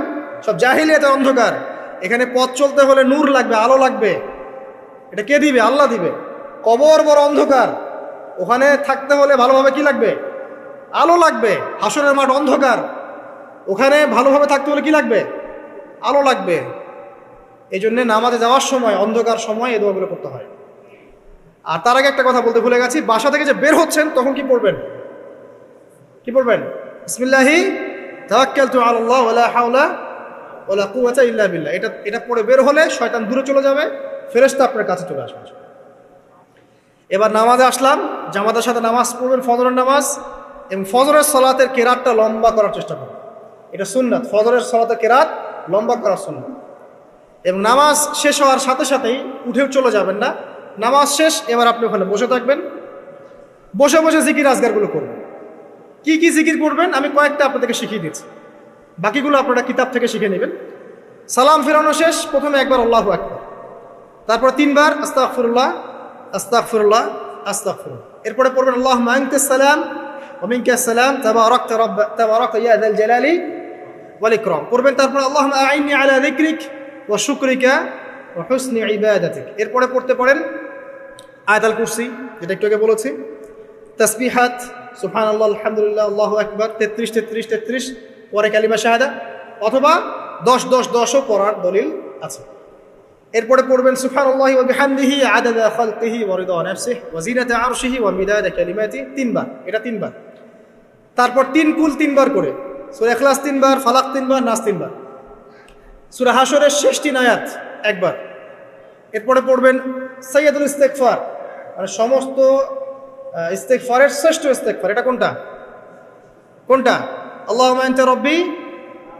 সব জাহিলিয়াতে অন্ধকার। এখানে পথ চলতে হলে নূর লাগবে, আলো লাগবে। এটা কে দিবে? আল্লাহ দিবে। কবর বড় অন্ধকার, ওখানে থাকতে হলে ভালোভাবে কি লাগবে? আলো লাগবে। হাসরের মাঠ অন্ধকার, ওখানে ভালোভাবে থাকতে হলে কি লাগবে? আলো লাগবে। এই জন্যে নামাজে যাওয়ার সময় অন্ধকার সময় এই দোয়াগুলো করতে হয়। আর তার আগে একটা কথা বলতে ভুলে গেছি, বাসা থেকে যে বের হচ্ছেন তখন কি পড়বেন? কি পড়বেন? বিসমিল্লাহি তাওয়াক্কালতু আলাল্লাহ ওয়ালা হাওলা ওয়ালা কুওয়াতা ইল্লা বিল্লাহ। এটা পড়ে বের হলে শয়তান দূরে চলে যাবে, ফেরেশতা আপনার কাছে চলে আসবে। এবার নামাজে আসলাম, জামাতের সাথে নামাজ পড়বেন, ফজরের নামাজ, এবং ফজরের সালাতের কেরাতটা লম্বা করার চেষ্টা করবেন। এটা সুন্নাত, ফজরের সালাতের কেরাত লম্বা করার সুন্নাত। এবং নামাজ শেষ হওয়ার সাথে সাথেই উঠেও চলে যাবেন না। নামাজ শেষ, এবার আপনি ওখানে বসে থাকবেন, বসে বসে জিকির আজগারগুলো করবেন। কি কি জিকির করবেন আমি কয়েকটা আপনাদেরকে শিখিয়ে দিচ্ছি, বাকিগুলো আপনারা কিতাব থেকে শিখে নেবেন। সালাম ফেরানো শেষ, প্রথমে একবার আল্লাহু আকবার, তারপর 3 বার আস্তাগফিরুল্লাহ আস্তাগফিরুল্লাহ আস্তাগফিরুল্লাহ। এরপরে পড়বেন আল্লাহুম্মা আনতাস সালাম ওয়া মিনকাস সালাম তাবারাকতা ইয়া যাল জালালি ওয়াল ইকরাম পড়বেন। তারপর আল্লাহুম্মা আইন্নি আলা যিকরিক ওয়া শুকরিকা ওয়া হুসনি ইবাদাতিক। এরপরে পড়তে পারেন আয়াতুল কুরসি, যেটা একটু আগে বলেছি, তাসবিহাত সুবহানাল্লাহ আলহামদুলিল্লাহ আল্লাহু আকবার 33 33 33, পরে কালিমা শাহাদা, অথবা 10 10 10ও পড়ার দলিল আছে। এরপরে পড়বেন সুবহানাল্লাহি ওয়া বিহামদিহি আদাদা খালকিহি ওয়া রিদা নাফসিহি ওয়া জিনাতা আরশিহি ওয়া মিদাদা কালিমাতিহি 3 বার, এটা 3 বার। তারপর 3 কুল 3 বার করে, সূরা ইখলাস 3 বার, ফালাক 3 বার, নাস 3 বার, সূরা হাশরের শেষ 3 আয়াত একবার। এরপরে পড়বেন সাইয়্যিদুল ইস্তিগফার, মানে সমস্ত ইস্তিগফারের শ্রেষ্ঠ ইস্তিগফার। এটা কোনটা? কোনটা? আল্লাহুম্মা আনতা রাব্বি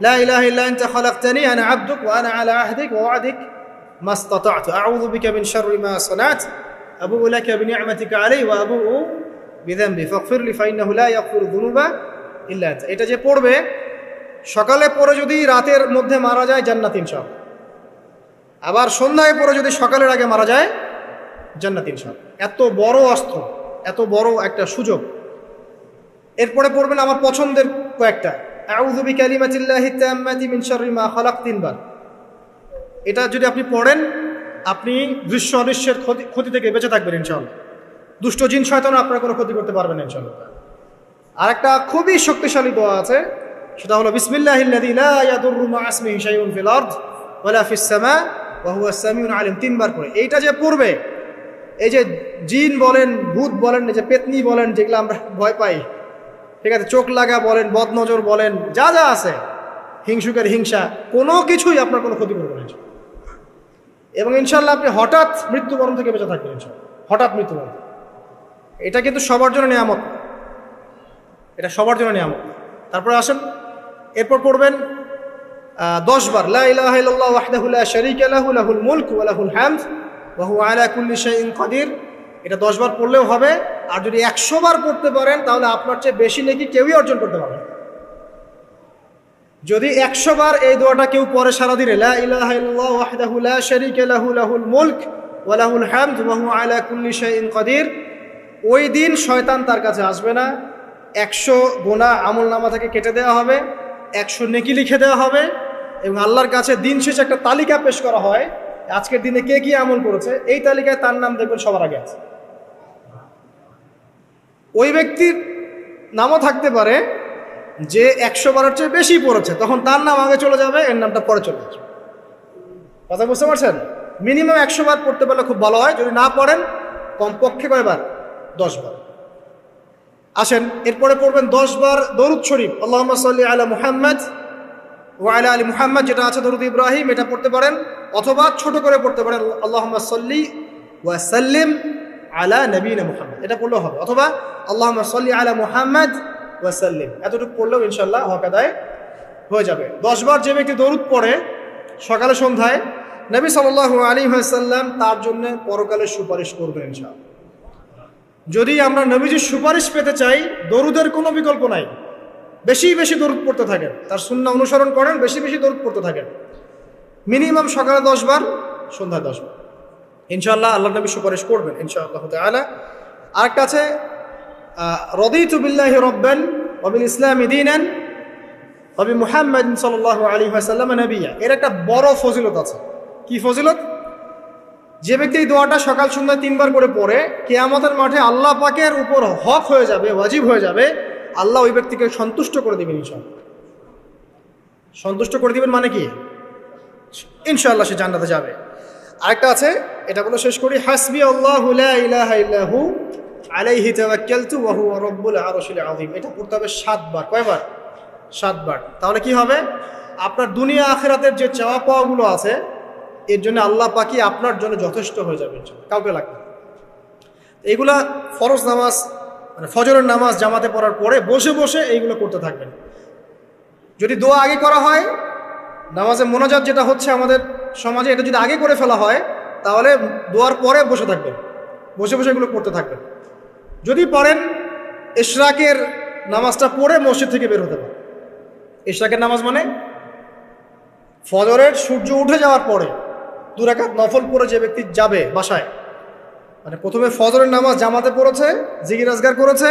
লা ইলাহা ইল্লা আনতা খালাকতানি আনা আবদুক ওয়া আনা আলা আহদিক ওয়া ওয়া'দিক মাসতাতা'তু আউযু বিকা মিন শাররি মা সানা'তু আবু'ু লাকা বিনি'মাতিকা আলাইয়া ওয়া আবু'ু বিযানবি ফাগফির লি ফাইন্নাহু লা ইয়াগফিরু যুনুবা ইল্লা আনতা। এটা যে পড়বে সকালে পড়ে যদি রাতের মধ্যে মারা যায় জান্নাত ইনশাআল্লাহ, আবার সন্ধ্যায় পড়ে যদি সকালের আগে মারা যায় জান্নাত ইনশাআল্লাহ। এত বড় অস্ত্র, এত বড় একটা সুযোগ। এরপরে পড়বেন আমার পছন্দের কয়েকটা, আউযু বিকালিমাতিল্লাহি তাম্মাতি মিন শাররি মা খালাক 3 বার। এটা যদি আপনি পড়েন আপনি দৃশ্য অদৃশ্যের ক্ষতি থেকে বেঁচে থাকবেন ইনশাআল্লাহ। দুষ্ট জিন শয়তান আপনার কোনো ক্ষতি করতে পারবে না ইনশাআল্লাহ। আর একটা খুবই শক্তিশালী দোয়া আছে, সেটা হলো বিসমিল্লাহিল্লাযী লা ইয়াদুররু মা ইসমিহি শাইউন ফিল আরদ ওয়ালা ফিস সামা ওয়া হুয়াস সামিউল আলিম 3 বার করে। এইটা যে পড়বে, এই যে জিন বলেন, ভূত বলেন, এই যে পেতনি বলেন, যেগুলো আমরা ভয় পাই, ঠিক আছে, চোখ লাগা বলেন, বদনজর বলেন, যা যা আছে, হিংসুকের হিংসা, কোনো কিছুই আপনার কোনো ক্ষতি করবে না। এবং ইনশাআল্লাহ আপনি হঠাৎ মৃত্যুবরণ থেকে বেঁচে থাকবেন ইনশাআল্লাহ, হঠাৎ মৃত্যুবরণ। এটা কিন্তু সবার জন্য নিয়ামত, এটা সবার জন্য নিয়ামত। তারপরে আসেন, এরপর পড়বেন 10 বার লা ইলাহা ইল্লাল্লাহ ওয়াহদাহু লা শারীকা লাহু লাহুল মুলকু ওয়া লাহুল হামদ ওয়া হুয়া আলা কুল্লি শাইইন কাদির। এটা 10 বার পড়লেও হবে। আর যদি 100 বার পড়তে পারেন তাহলে আপনার চেয়ে বেশি নেকি কেউই অর্জন করতে পারবে। যদি 100 বার এই দোয়াটা কেউ পড়ে সারাদিনে, লা ইলাহা ইল্লাল্লাহ ওয়াহদাহু লা শারীকা লাহু লাহুল মুলক ওয়া লাহুল হামদ ওয়া হুয়া আলা কুল্লি শাইইন কাদির, ওই দিন শয়তান তার কাছে আসবে না। 100 গুনাহ আমলনামা থেকে কেটে দেওয়া হবে, 100 নেকি লিখে দেওয়া হবে, এবং আল্লাহর কাছে দিন শেষে একটা তালিকা পেশ করা হয়, আজকের দিনে কে কি আমল করেছে, এই তালিকায় তার নাম দেখবেন সবার আগে আছে। ওই ব্যক্তির নামও থাকতে পারে যে 100 বারের চেয়ে বেশি পড়েছে, তখন তার নাম আগে চলে যাবে, এর নামটা পরে চলে আসবে। কথা বুঝতে পারছেন? মিনিমাম 100 বার পড়তে পারলে খুব ভালো হয়। যদি না পড়েন কমপক্ষে কয়বার? 10 বার। আসেন, এরপরে পড়বেন 10 বার দরুদ শরীফ, আল্লাহুম্মা সাল্লি আলা মুহাম্মাদ ওয়া আলা আলি মুহাম্মাদ, যেটা আছে দরুদ ইব্রাহিম, এটা পড়তে পারেন, অথবা ছোট করে পড়তে পারেন আল্লাহুম্মা সাল্লি ওয়া সাল্লিম আলা নবিয়িনা মুহাম্মদ, এটা পড়লেও হবে, অথবা আল্লাহুম্মা সাল্লি আলা মুহাম্মাদ ওয়া সাল্লিম, এতটুকু পড়লেও ইনশাআল্লাহ হক আদায় হয়ে যাবে। 10 বার যে ব্যক্তি দরুদ পড়ে সকালে সন্ধ্যায়, নবী সাল্লাল্লাহু আলাইহি ওয়াসাল্লাম তার জন্য পরকালে সুপারিশ করবেন ইনশাআল্লাহ। যদি আমরা নবীজির সুপারিশ পেতে চাই, দরুদের কোনো বিকল্প নাই, বেশি বেশি দরুদ পড়তে থাকেন, তার সুন্নাহ অনুসরণ করেন, বেশি বেশি দরুদ পড়তে থাকেন। মিনিমাম সকালে 10 বার, সন্ধ্যায় 10 বার। ইনশাআল্লাহ আল্লাহ নবী সুপারিশ করবেন ইনশাআল্লাহ তাআলা। আরেকটা আছে রাদিতু বিল্লাহি রাব্বান ওয়া বিল ইসলামি দীনান ওয়া বি মুহাম্মাদিন সাল্লাল্লাহু আলাইহি ওয়াসাল্লাম নবিয়্যা। এর একটা বড় ফজিলত আছে। কি ফজিলত? যে ব্যক্তি এই দোয়াটা সকাল সন্ধ্যা 3 বার করে পড়ে, কিয়ামতের মাঠে আল্লাহ পাকের উপর হক হয়ে যাবে, ওয়াজিব হয়ে যাবে, আল্লাহ ওই ব্যক্তিকে সন্তুষ্ট করে দিবেন ইনশাআল্লাহ। সন্তুষ্ট করে দিবেন মানে কি? ইনশাআল্লাহ সে জান্নাতে যাবে। আরেকটা আছে, এটা বলে শেষ করি, হাসবি আল্লাহু লা ইলাহা ইল্লাহু আলাইহি তাওয়াক্কালতু ওয়া হুয়া রাব্বুল আরশিল আযীম। এটা পড়তে হবে 7 বার। কয়বার? 7 বার। তাহলে কি হবে? আপনার দুনিয়া আখিরাতের যে চাওয়া পাওয়াগুলো আছে, এর জন্য আল্লাহ পাকই আপনার জন্য যথেষ্ট হয়ে যাবে, কাউকে লাগবে। এইগুলা ফরজ নামাজ, মানে ফজরের নামাজ জামাতে পড়ার পরে বসে বসে এইগুলো করতে থাকবেন। যদি দোয়া আগে করা হয়, নামাজে মোনাজাত যেটা হচ্ছে আমাদের সমাজে, এটা যদি আগে করে ফেলা হয়, তাহলে দোয়ার পরে বসে থাকবেন, বসে বসে এগুলো করতে থাকবেন। যদি পারেন ইশরাকের নামাজটা পড়ে মসজিদ থেকে বের হতে পারেন। ইশরাকের নামাজ মানে ফজরের সূর্য উঠে যাওয়ার পরে 2 রাকাত নফল পড়ে যে ব্যক্তি যাবে বাসায়, মানে প্রথমে ফজরের নামাজ জামাতে পড়েছে, জিকির আজগার করেছে,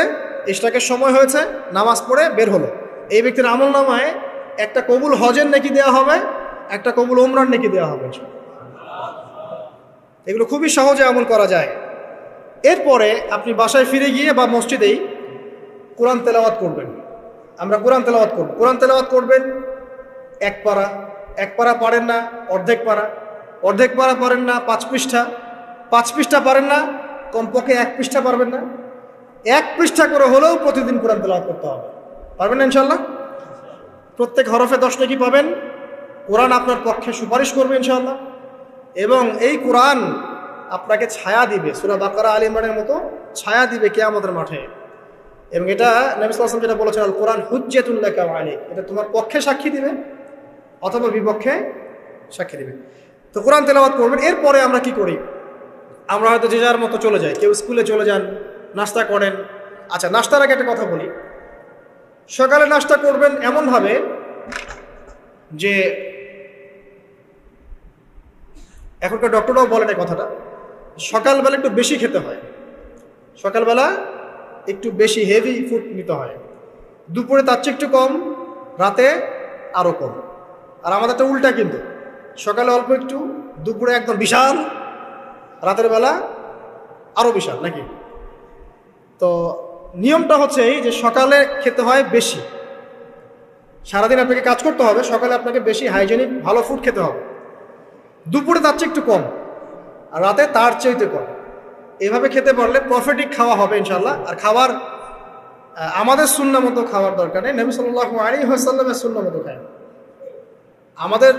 ইশরাকের সময় হয়েছে, নামাজ পড়ে বের হলো, এই ব্যক্তির আমল নামায় একটা কবুল হজের নেকি দেওয়া হবে, একটা কবুল ওমরার নেকি দেওয়া হবে। এগুলো খুবই সহজে আমল করা যায়। এরপরে আপনি বাসায় ফিরে গিয়ে বা মসজিদেই কোরআন তেলাওয়াত করবেন। আমরা কোরআন তেলাওয়াত করব। কোরআন তেলাওয়াত করবেন 1 পারা, 1 পারা পারেন না অর্ধেক পারা, অর্ধেক পারা পারেন না 5 পৃষ্ঠা, 5 পৃষ্ঠা পারেন না কমপক্ষে 1 পৃষ্ঠা পারবেন না, 1 পৃষ্ঠা করে হলেও প্রতিদিন কোরআন তেলাওয়াত করতে হবে। পারবেন না ইনশাআল্লাহ? প্রত্যেক হরফে 10 নেকি পাবেন। কোরআন আপনার পক্ষে সুপারিশ করবে ইনশাআল্লাহ, এবং এই কোরআন আপনাকে ছায়া দিবে, সূরা বাকারা আলে ইমরানের মতো ছায়া দিবে কিয়ামতের মাঠে। এবং এটা নবী সাল্লাল্লাহু আলাইহি ওয়াসাল্লাম যেটা বলেছেন, আল কোরআন হুজ্জাতুল লাকা ওয়া আলাইক, এটা তোমার পক্ষে সাক্ষী দিবে অথবা বিপক্ষে সাক্ষী দিবে। তো কোরআন তেলাওয়াত করবেন। এরপরে আমরা কি করি? আমরা হয়তো যে যার মতো চলে যাই, কেউ স্কুলে চলে যান, নাস্তা করেন। আচ্ছা, নাস্তার আগে একটা কথা বলি। সকালে নাস্তা করবেন এমনভাবে যে, এখনকার ডক্টররাও বলেন এই কথাটা, সকালবেলা একটু বেশি খেতে হয়, সকালবেলা একটু বেশি হেভি ফুড নিতে হয়, দুপুরে তার চেয়ে একটু কম, রাতে আরও কম। আর আমাদেরটা উল্টা, কিন্তু সকালে অল্প একটু, দুপুরে একদম বিশাল, রাতের বেলা আরও বিশাল, নাকি? তো নিয়মটা হচ্ছে এই যে সকালে খেতে হয় বেশি, সারাদিন আপনাকে কাজ করতে হবে, সকালে আপনাকে বেশি হাইজেনিক ভালো ফুড খেতে হবে, দুপুরে তার চেয়ে একটু কম, আর রাতে তার চেয়েতে কম। এভাবে খেতে পারলে প্রফিটিক খাওয়া হবে ইনশাল্লাহ। আর খাবার আমাদের সুন্নাহ মতো খাওয়ার দরকার নেই, নবী সাল্লাল্লাহু আলাইহি ওয়াসাল্লামের সুন্নাহ মতো খাই। আমাদের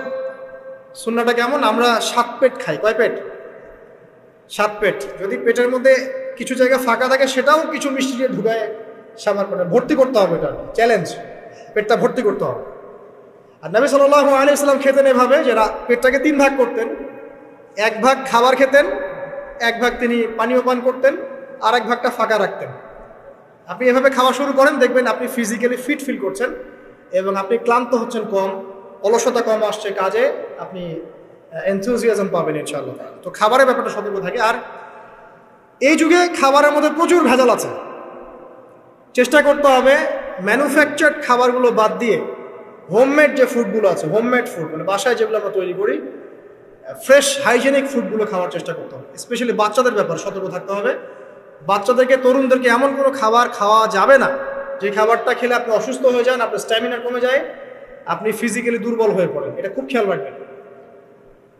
সুন্নাহটা কেমন? আমরা 7 পেট খাই। কয় পেট? 7 পেট। যদি পেটের মধ্যে কিছু জায়গা ফাঁকা থাকে, সেটাও কিছু মিষ্টি দিয়ে ঢুকায় সামার করে ভর্তি করতে হবে। এটা চ্যালেঞ্জ, পেটটা ভর্তি করতে হবে। আর নবী সাল্লাল্লাহু আলাইহি ওয়াসাল্লাম খেতেন এভাবে যে পেটটাকে 3 ভাগ করতেন, 1 ভাগ খাবার খেতেন, 1 ভাগ তিনি পানীয় পান করতেন, আর 1 ভাগটা ফাঁকা রাখতেন। আপনি এভাবে খাওয়া শুরু করেন, দেখবেন আপনি ফিজিক্যালি ফিট ফিল করছেন এবং আপনি ক্লান্ত হচ্ছেন কম, অলসতা কম আসছে কাজে, আপনি এনথুজিয়াজম পাবেন ইনশাআল্লাহ। তো খাবারের ব্যাপারটা সতর্ক থাকে। আর এই যুগে খাবারের মধ্যে প্রচুর ভেজাল আছে। চেষ্টা করতে হবে ম্যানুফ্যাকচার্ড খাবারগুলো বাদ দিয়ে হোমমেড যে ফুডগুলো আছে, হোমমেড ফুড মানে বাসায় যেগুলো আমরা তৈরি করি, ফ্রেশ হাইজেনিক ফুডগুলো খাওয়ার চেষ্টা করতে হবে। স্পেশালি বাচ্চাদের ব্যাপারে সতর্ক থাকতে হবে। বাচ্চাদেরকে, তরুণদেরকে এমন কোনো খাবার খাওয়া যাবে না যে খাবারটা খেলে আপনি অসুস্থ হয়ে যান, আপনার স্ট্যামিনা কমে যায়, আপনি ফিজিক্যালি দুর্বল হয়ে পড়েন। এটা খুব খেয়াল রাখবেন।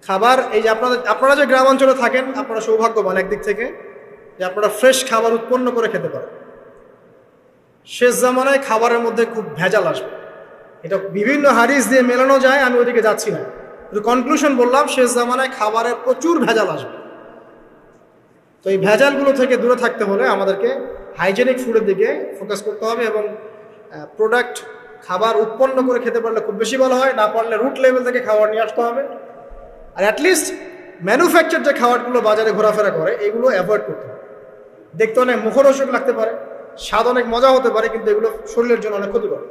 খাবার, এই যে আপনারা যে গ্রামাঞ্চলে থাকেন, আপনারা সৌভাগ্যবান একদিক থেকে যে আপনারা ফ্রেশ খাবার উৎপন্ন করে খেতে পারেন। শেষ জামানায় খাবারের মধ্যে খুব ভেজাল আসবে, এটা বিভিন্ন হাদিস দিয়ে মেলানো যায়, আমি ওদিকে যাচ্ছি না, কিন্তু কনক্লুশন বললাম, শেষ জামানায় খাবারের প্রচুর ভেজাল আসবে। তো এই ভেজালগুলো থেকে দূরে থাকতে হলে আমাদেরকে হাইজেনিক ফুডের দিকে ফোকাস করতে হবে এবং প্রোডাক্ট খাবার উৎপন্ন করে খেতে পারলে খুব বেশি ভালো হয়, না পারলে রুট লেভেল থেকে খাবার নিয়ে আসতে হবে। আর অ্যাটলিস্ট ম্যানুফ্যাকচার যে খাবারগুলো বাজারে ঘোরাফেরা করে, এগুলো অ্যাভয়েড করতে হবে। দেখতে অনেক মুখরোচক লাগতে পারে, স্বাদ অনেক মজা হতে পারে, কিন্তু এগুলো শরীরের জন্য অনেক ক্ষতিকর।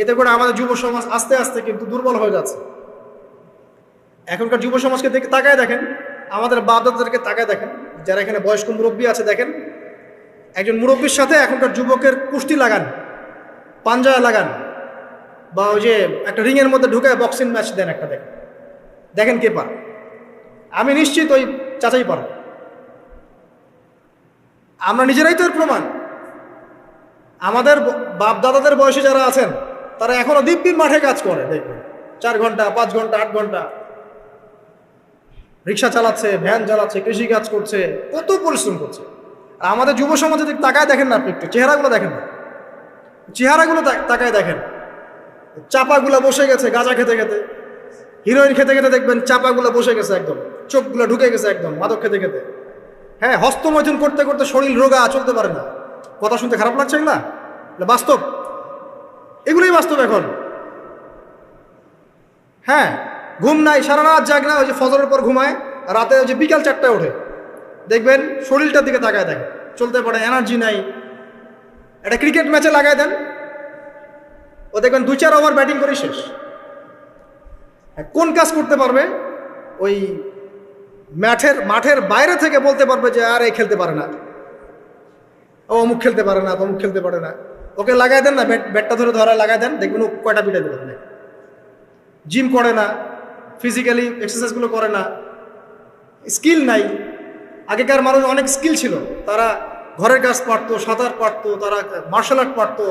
এতে করে আমাদের যুব সমাজ আস্তে আস্তে কিন্তু দুর্বল হয়ে যাচ্ছে। এখনকার যুব সমাজকে তাকায় দেখেন, আমাদের বাপ-দাদাদেরকে তাকায় দেখেন, যারা এখানে বয়স্ক মুরব্বী আছে দেখেন, একজন মুরব্বীর সাথে এখনকার যুবকের কুস্তি লাগান, পাঞ্জা লাগান, বা ওই যে একটা রিংয়ের মধ্যে ঢুকে বক্সিং ম্যাচ দেন, একটা দেখেন, দেখেন কে পার। আমি নিশ্চিত ওই চাচাই পার। আমরা নিজেরাই তো এর প্রমাণ। আমাদের বাপ দাদাদের বয়সে যারা আছেন তারা এখনো দিব্যি মাঠে কাজ করে, দেখবেন 4 ঘন্টা 5 ঘন্টা 8 ঘন্টা রিক্সা চালাচ্ছে, ভ্যান চালাচ্ছে, কৃষি কাজ করছে, কত পরিশ্রম করছে। আর আমাদের যুব সমাজে তাকায় দেখেন না, আপনি একটু চেহারাগুলো দেখেন না, চেহারাগুলো তাকায় দেখেন, চাপাগুলো বসে গেছে গাঁজা খেতে খেতে, হিরোইন খেতে খেতে দেখবেন চাপাগুলো বসে গেছে একদম, চোখগুলো ঢুকে গেছে একদম মাদক খেতে খেতে। হ্যাঁ, হস্তমৈথুন করতে করতে শরীর রোগা, চলতে পারে না। কথা শুনতে খারাপ লাগছে না? বাস্তব, এগুলোই বাস্তব এখন। হ্যাঁ, ঘুম নাই, সারা রাত জাগ না, ওই যে ফজরের পর ঘুমায়, রাতে ওই যে বিকাল 4টায় ওঠে, দেখবেন শরীরটার দিকে তাকায় দেখেন, চলতে পারে, এনার্জি নাই। একটা ক্রিকেট ম্যাচে লাগায় দেন, ও দেখবেন 2-4 ওভার ব্যাটিং করে শেষ। কোন কাজ করতে পারবে? ওই মাঠের বাইরে থেকে বলতে পারবে যে আর এই খেলতে পারে না, ও অমুক খেলতে পারে না, তমুক খেলতে পারে না। ওকে লাগাই দেন না, ব্যাটটা ধরে লাগাই দেন, দেখবেন ও কয়টা পিঠে দেবেন। জিম করে না, ফিজিক্যালি এক্সারসাইজগুলো করে না, স্কিল নাই। আগেকার মানুষ অনেক স্কিল ছিল, তারা ঘরের কাজ পারতো, সাঁতার পারতো, তারা মার্শাল আর্ট পারতো,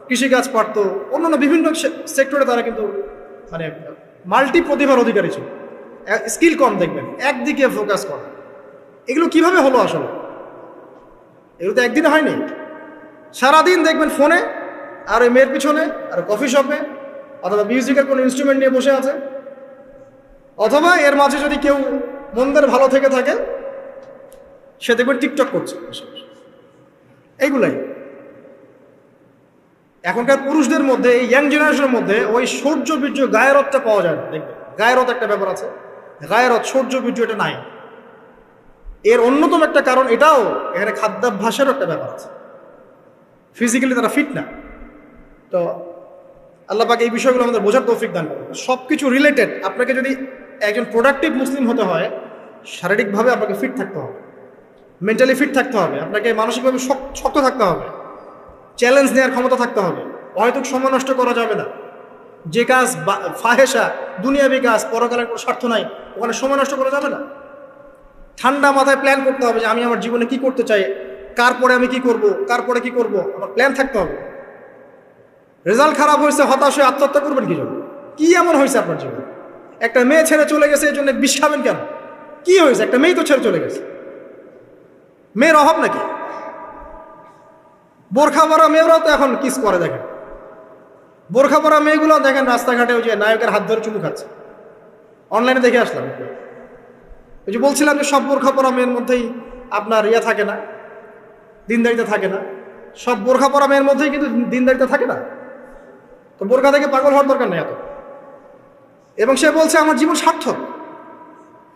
কৃষিকাজ পারতো, অন্যান্য বিভিন্ন সেক্টরে তারা কিন্তু মানে মাল্টি প্রতিভার অধিকারী ছিল। স্কিল কম, দেখবেন একদিকে ফোকাস করে। এগুলো কিভাবে হলো আসলে? এগুলো তো একদিনে হয়নি। সারাদিন দেখবেন ফোনে, আর ওই মেয়ের পিছনে, আর কফি শপে, অথবা মিউজিকের কোনো ইনস্ট্রুমেন্ট নিয়ে বসে আছে, অথবা এর মাঝে যদি কেউ মন্দের ভালো থেকে থাকে, সে দেখবেন টিকটক করছে। এইগুলাই এখনকার পুরুষদের মধ্যে, এই ইয়াং জেনারেশনের মধ্যে ওই শৌর্য বীর্য গায়রতটা পাওয়া যায় না। দেখবেন গায়রত একটা ব্যাপার আছে, গায়রত শৌর্য বীর্য এটা নাই। এর অন্যতম একটা কারণ এটাও, এখানে খাদ্যাভ্যাসেরও একটা ব্যাপার আছে। ফিজিক্যালি তারা ফিট না। তো আল্লাহ পাক এই বিষয়গুলো আমাদের বোঝার তৌফিক দান করুন। সব কিছু রিলেটেড। আপনাকে যদি একজন প্রোডাক্টিভ মুসলিম হতে হয়, শারীরিকভাবে আপনাকে ফিট থাকতে হবে, মেন্টালি ফিট থাকতে হবে, আপনাকে মানসিকভাবে শক্ত থাকতে হবে, চ্যালেঞ্জ নেওয়ার ক্ষমতা থাকতে হবে, অহেতুক সময় নষ্ট করা যাবে না। যে কাজ ফাহেসা, দুনিয়াবি কাজ, পরকালের কোনো স্বার্থ নাই, ওখানে সময় নষ্ট করা যাবে না। ঠান্ডা মাথায় প্ল্যান করতে হবে যে আমি আমার জীবনে কি করতে চাই, কার পরে আমি কি করব, কার পরে কি করব, আমার প্ল্যান থাকতে হবে। রেজাল্ট খারাপ হয়েছে, হতাশ হয়ে আত্মহত্যা করবেন কি জন্য? কি এমন হয়েছে আপনার জীবনে? একটা মেয়ে ছেড়ে চলে গেছে, এই জন্য বিষ খাবেন কেন? কি হয়েছে? একটা মেয়ে তো ছেড়ে চলে গেছে, মেয়ের অভাব নাকি? বোরখা পরা মেয়েরাও তো এখন কিস করে, দেখেন বোরখা পরা মেয়েগুলো দেখেন রাস্তাঘাটে ওই যে নায়কের হাত ধরে চুমু খাচ্ছে। অনলাইনে দেখে আসলাম। ওই যে বলছিলাম যে সব বোরখা পরা মেয়ের মধ্যেই আপনার ইয়ে থাকে না, দিনদারিতা থাকে না। সব বোরখা পরা মেয়ের মধ্যেই কিন্তু দিনদারিতা থাকে না। তো বোরখা থেকে পাগল হওয়ার দরকার নেই এত। এবং সে বলছে আমার জীবন সার্থক।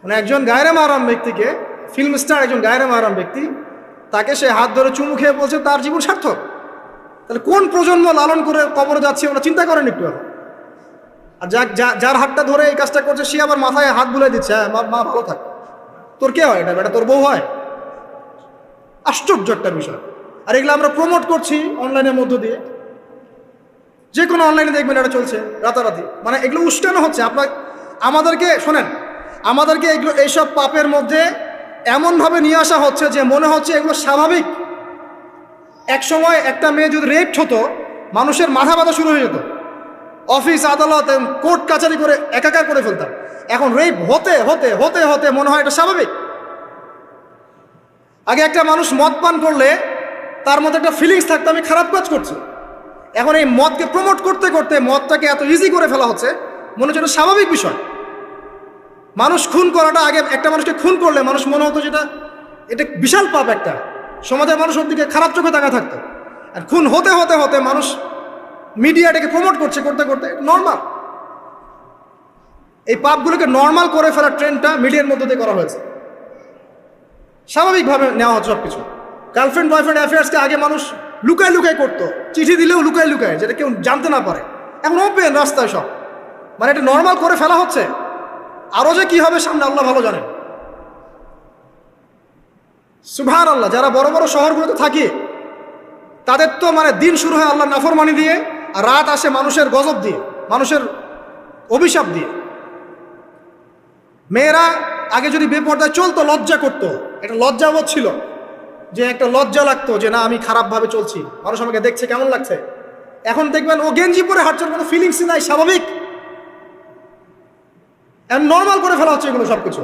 মানে একজন গায়রে মাহরাম ব্যক্তিকে, ফিল্ম স্টার একজন গায়রে মাহরাম ব্যক্তি, তাকে সে হাত ধরে চুমু খেয়ে বলছে তার জীবন সার্থক। তাহলে কোন প্রজন্ম লালন করে কবরে যাচ্ছে ওরা চিন্তা করেন একটু। আর যার হাতটা ধরে এই কাজটা করছে সে আবার মাথায় হাত বুলাই দিচ্ছে, হ্যাঁ মা ভালো থাক। তোর কে হয় এটা? বেটা তোর বউ হয়? আশ্চর্য একটা বিষয়। আর এগুলো আমরা প্রমোট করছি অনলাইনের মধ্য দিয়ে। যে কোনো অনলাইনে দেখবেন এটা চলছে রাতারাতি। মানে এগুলো উস্কানো হচ্ছে আমাদেরকে। শোনেন, আমাদেরকে এগুলো, এইসব পাপের মধ্যে এমনভাবে নিয়ে আসা হচ্ছে যে মনে হচ্ছে এগুলো স্বাভাবিক। এক সময় একটা মেয়ে যদি রেপড হতো, মানুষের মাথা ব্যথা শুরু হয়ে যেত, অফিস আদালত কোর্ট কাচারি করে একাকার করে ফেলতাম। এখন রেপ হতে হতে হতে হতে মনে হয় এটা স্বাভাবিক। আগে একটা মানুষ মদ পান করলে তার মধ্যে একটা ফিলিংস থাকতো আমি খারাপ কাজ করছি। এখন এই মদকে প্রমোট করতে করতে মদটাকে এত ইজি করে ফেলা হচ্ছে, মনে হচ্ছে এটা স্বাভাবিক বিষয়। মানুষ খুন করাটা, আগে একটা মানুষকে খুন করলে মানুষ মনে হতো যেটা এটা বিশাল পাপ, একটা সমাজের মানুষ ওর দিকে খারাপ চোখে তাকা থাকতো। আর খুন হতে হতে হতে মানুষ মিডিয়াটাকে প্রমোট করছে, করতে করতে নর্মাল। এই পাপগুলোকে নর্মাল করে ফেলার ট্রেন্ডটা মিডিয়ার মধ্যে দিয়ে করা হয়েছে, স্বাভাবিকভাবে নেওয়া হচ্ছে সব কিছু। গার্লফ্রেন্ড বয়ফ্রেন্ড অ্যাফেয়ার্সকে আগে মানুষ লুকায় লুকায় করতো, চিঠি দিলেও লুকায় লুকায়, যেটা কেউ জানতে না পারে। এখন ওপেন রাস্তায় সব, মানে এটা নর্মাল করে ফেলা হচ্ছে। আরো যে কি হবে সামনে আল্লাহ ভালো জানেন। সুবহানাল্লাহ, যারা বড় বড় শহরগুলোতে থাকে তাদের তো মানে দিন শুরু হয় আল্লাহর নাফরমানি দিয়ে, আর রাত আসে মানুষের গজব দিয়ে, মানুষের অভিশাপ দিয়ে। মেয়েরা আগে যদি বেপর্দায় চলতো লজ্জা করতো, একটা লজ্জাবোধ ছিল, যে একটা লজ্জা লাগতো যে না আমি খারাপভাবে চলছি, মানুষ আমাকে দেখছে কেমন লাগছে। এখন দেখবেন ও গেঞ্জি পরে হাঁটছে, কোনো ফিলিংসই নাই, স্বাভাবিক, নর্মাল করে ফেলা হচ্ছে এগুলো সবকিছু।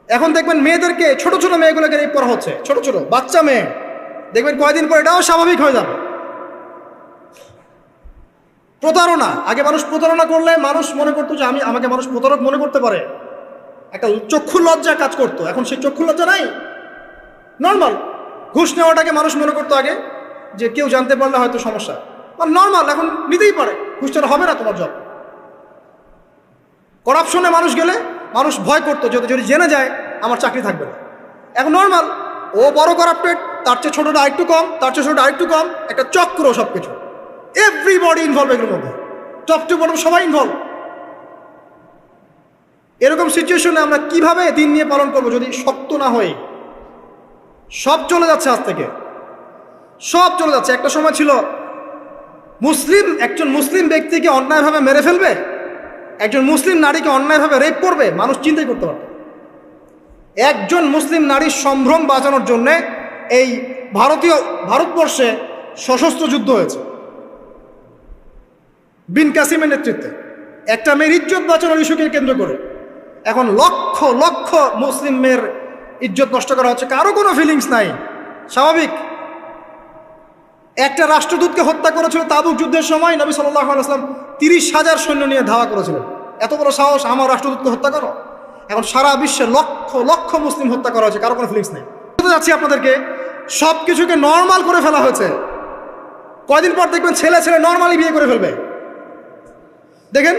এখন দেখবেন মেয়েদেরকে, ছোট ছোট মেয়েগুলোকে রেপ করা হচ্ছে, ছোট ছোট বাচ্চা মেয়ে, দেখবেন কয়েকদিন পর এটাও স্বাভাবিক হয়ে যাবে। প্রতারণা, আগে মানুষ প্রতারণা করলে মানুষ মনে করতো যে আমাকে মানুষ প্রতারক মনে করতে পারে, একটা চক্ষু লজ্জা কাজ করতো। এখন সেই চক্ষু লজ্জা নাই, নর্মাল। ঘুষ নেওয়াটাকে মানুষ মনে করতো আগে যে কেউ জানতে পারলে হয়তো সমস্যা, নর্মাল, এখন নিতেই পারে, ঘুষটা হবে না তোমার জব। করাপশনে মানুষ গেলে মানুষ ভয় করতো যদি জেনে যায় আমার চাকরি থাকবে না। এখন নর্মাল, ও বড় করাপ্টেড, তার চেয়ে ছোটটা আরেকটু কম, তার চেয়ে ছোটটা আরেকটু কম, একটা চক্র, সবকিছু, এভরিবডি ইনভলভ এগুলোর মধ্যে, টপ টু বটম সবাই ইনভলভ। এরকম সিচুয়েশনে আমরা কিভাবে দিন নিয়ে পালন করবো যদি শক্ত না হই? সব চলে যাচ্ছে, আজ থেকে সব চলে যাচ্ছে। একটা সময় ছিল একজন মুসলিম ব্যক্তিকে অন্যায়ভাবে মেরে ফেলবে, একজন মুসলিম নারীকে অন্যায়ভাবে রেপ করবে, মানুষ চিন্তাই করতে পারত। একজন মুসলিম নারীর সম্ভ্রম বাঁচানোর জন্য এই ভারতবর্ষে সশস্ত্র যুদ্ধ হয়েছে বিন কাসিমের নেতৃত্বে, একটা মেয়ের ইজ্জত বাঁচানোর ইস্যুকে কেন্দ্র করে। এখন লক্ষ লক্ষ মুসলিম মেয়ের ইজ্জত নষ্ট করা হচ্ছে, কারো কোনো ফিলিংস নাই, স্বাভাবিক। একটা রাষ্ট্রদূতকে হত্যা করেছিল তাবুক যুদ্ধের সময়, নবী সাল্লাল্লাহু আলাইহি ওয়াসাল্লাম 30,000 সৈন্য নিয়ে ধাওয়া করেছিলেন। এত বড় সাহস আমার রাষ্ট্রদূতকে হত্যা করো? এখন সারা বিশ্বে লক্ষ লক্ষ মুসলিম হত্যা করা হয়েছে, কারো কোনো ফিলিংস নেই। বলতে যাচ্ছি আপনাদেরকে, সব কিছুকে নর্মাল করে ফেলা হয়েছে। কয়দিন পর দেখবেন ছেলে নর্মালি বিয়ে করে ফেলবে। দেখেন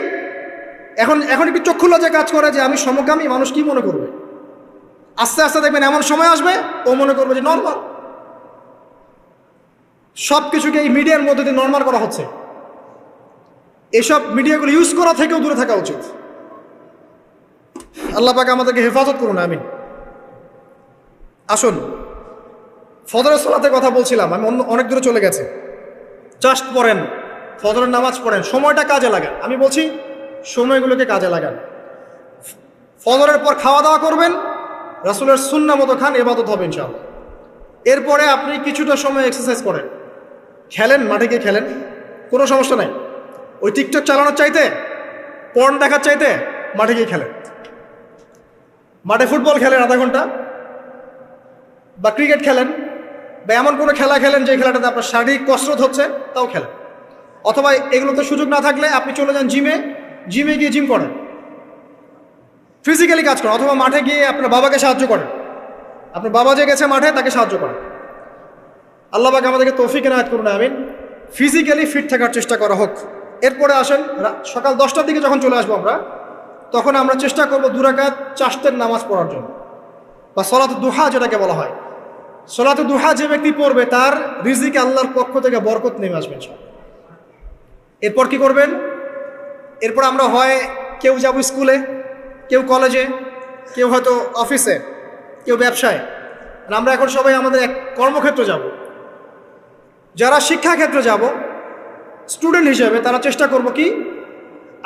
এখন একটু চক্ষু লজ্জা কাজ করে যে আমি সমকামী, মানুষ কি মনে করবে? আস্তে আস্তে দেখবেন এমন সময় আসবে ও মনে করবে যে নর্মাল। সব কিছুকে এই মিডিয়ার মধ্যে দিয়ে নর্মাল করা হচ্ছে। এসব মিডিয়াগুলো ইউজ করা থেকেও দূরে থাকা উচিত। আল্লাহ পাক আমাদেরকে হেফাজত করুন, আমিন। আসুন, ফজরের সালাতের কথা বলছিলাম, আমি অনেক দূরে চলে গেছে। জাস্ট পড়েন, ফজরের নামাজ পড়েন, সময়টা কাজে লাগান। আমি বলছি সময়গুলোকে কাজে লাগান। ফজরের পর খাওয়া দাওয়া করবেন, রাসূলের সুন্নাহ মতো খান, ইবাদত হবে ইনশাআল্লাহ। এরপরে আপনি কিছুটা সময় এক্সারসাইজ করেন, খেলেন, মাঠে গিয়ে খেলেন, কোনো সমস্যা নাই। ওই টিকটক চালানোর চাইতে, পর্ন দেখার চাইতে মাঠে গিয়ে খেলেন। মাঠে ফুটবল খেলেন আধা ঘন্টা, বা ক্রিকেট খেলেন, বা এমন কোনো খেলা খেলেন যে খেলাটাতে আপনার শারীরিক কসরত হচ্ছে, তাও খেলেন। অথবা এগুলোতে সুযোগ না থাকলে আপনি চলে যান জিমে গিয়ে জিম করেন, ফিজিক্যালি কাজ করেন। অথবা মাঠে গিয়ে আপনার বাবাকে সাহায্য করেন, আপনার বাবা যে গেছে মাঠে তাকে সাহায্য করেন। আল্লাহ পাক আমাদেরকে তৌফিক এনায়েত করুন, আমিন। ফিজিক্যালি ফিট থাকার চেষ্টা করা হোক। এরপরে আসেন, সকাল 10টার দিকে যখন চলে আসবো আমরা, তখন আমরা চেষ্টা করবো 2 রাকাত চাশতের নামাজ পড়ার জন্য, বা সলাতুদ দুহা যেটাকে বলা হয়। সলাতুদ দুহা যে ব্যক্তি পড়বে তার রিজিকে আল্লাহর পক্ষ থেকে বরকত নেমে আসবে। এরপর কি করবেন? এরপর আমরা হয় কেউ যাব স্কুলে, কেউ কলেজে, কেউ হয়তো অফিসে, কেউ ব্যবসায়। আমরা এখন সবাই আমাদের এক কর্মক্ষেত্রে যাব। যারা শিক্ষাক্ষেত্রে যাব স্টুডেন্ট হিসেবে, তারা চেষ্টা করব কি,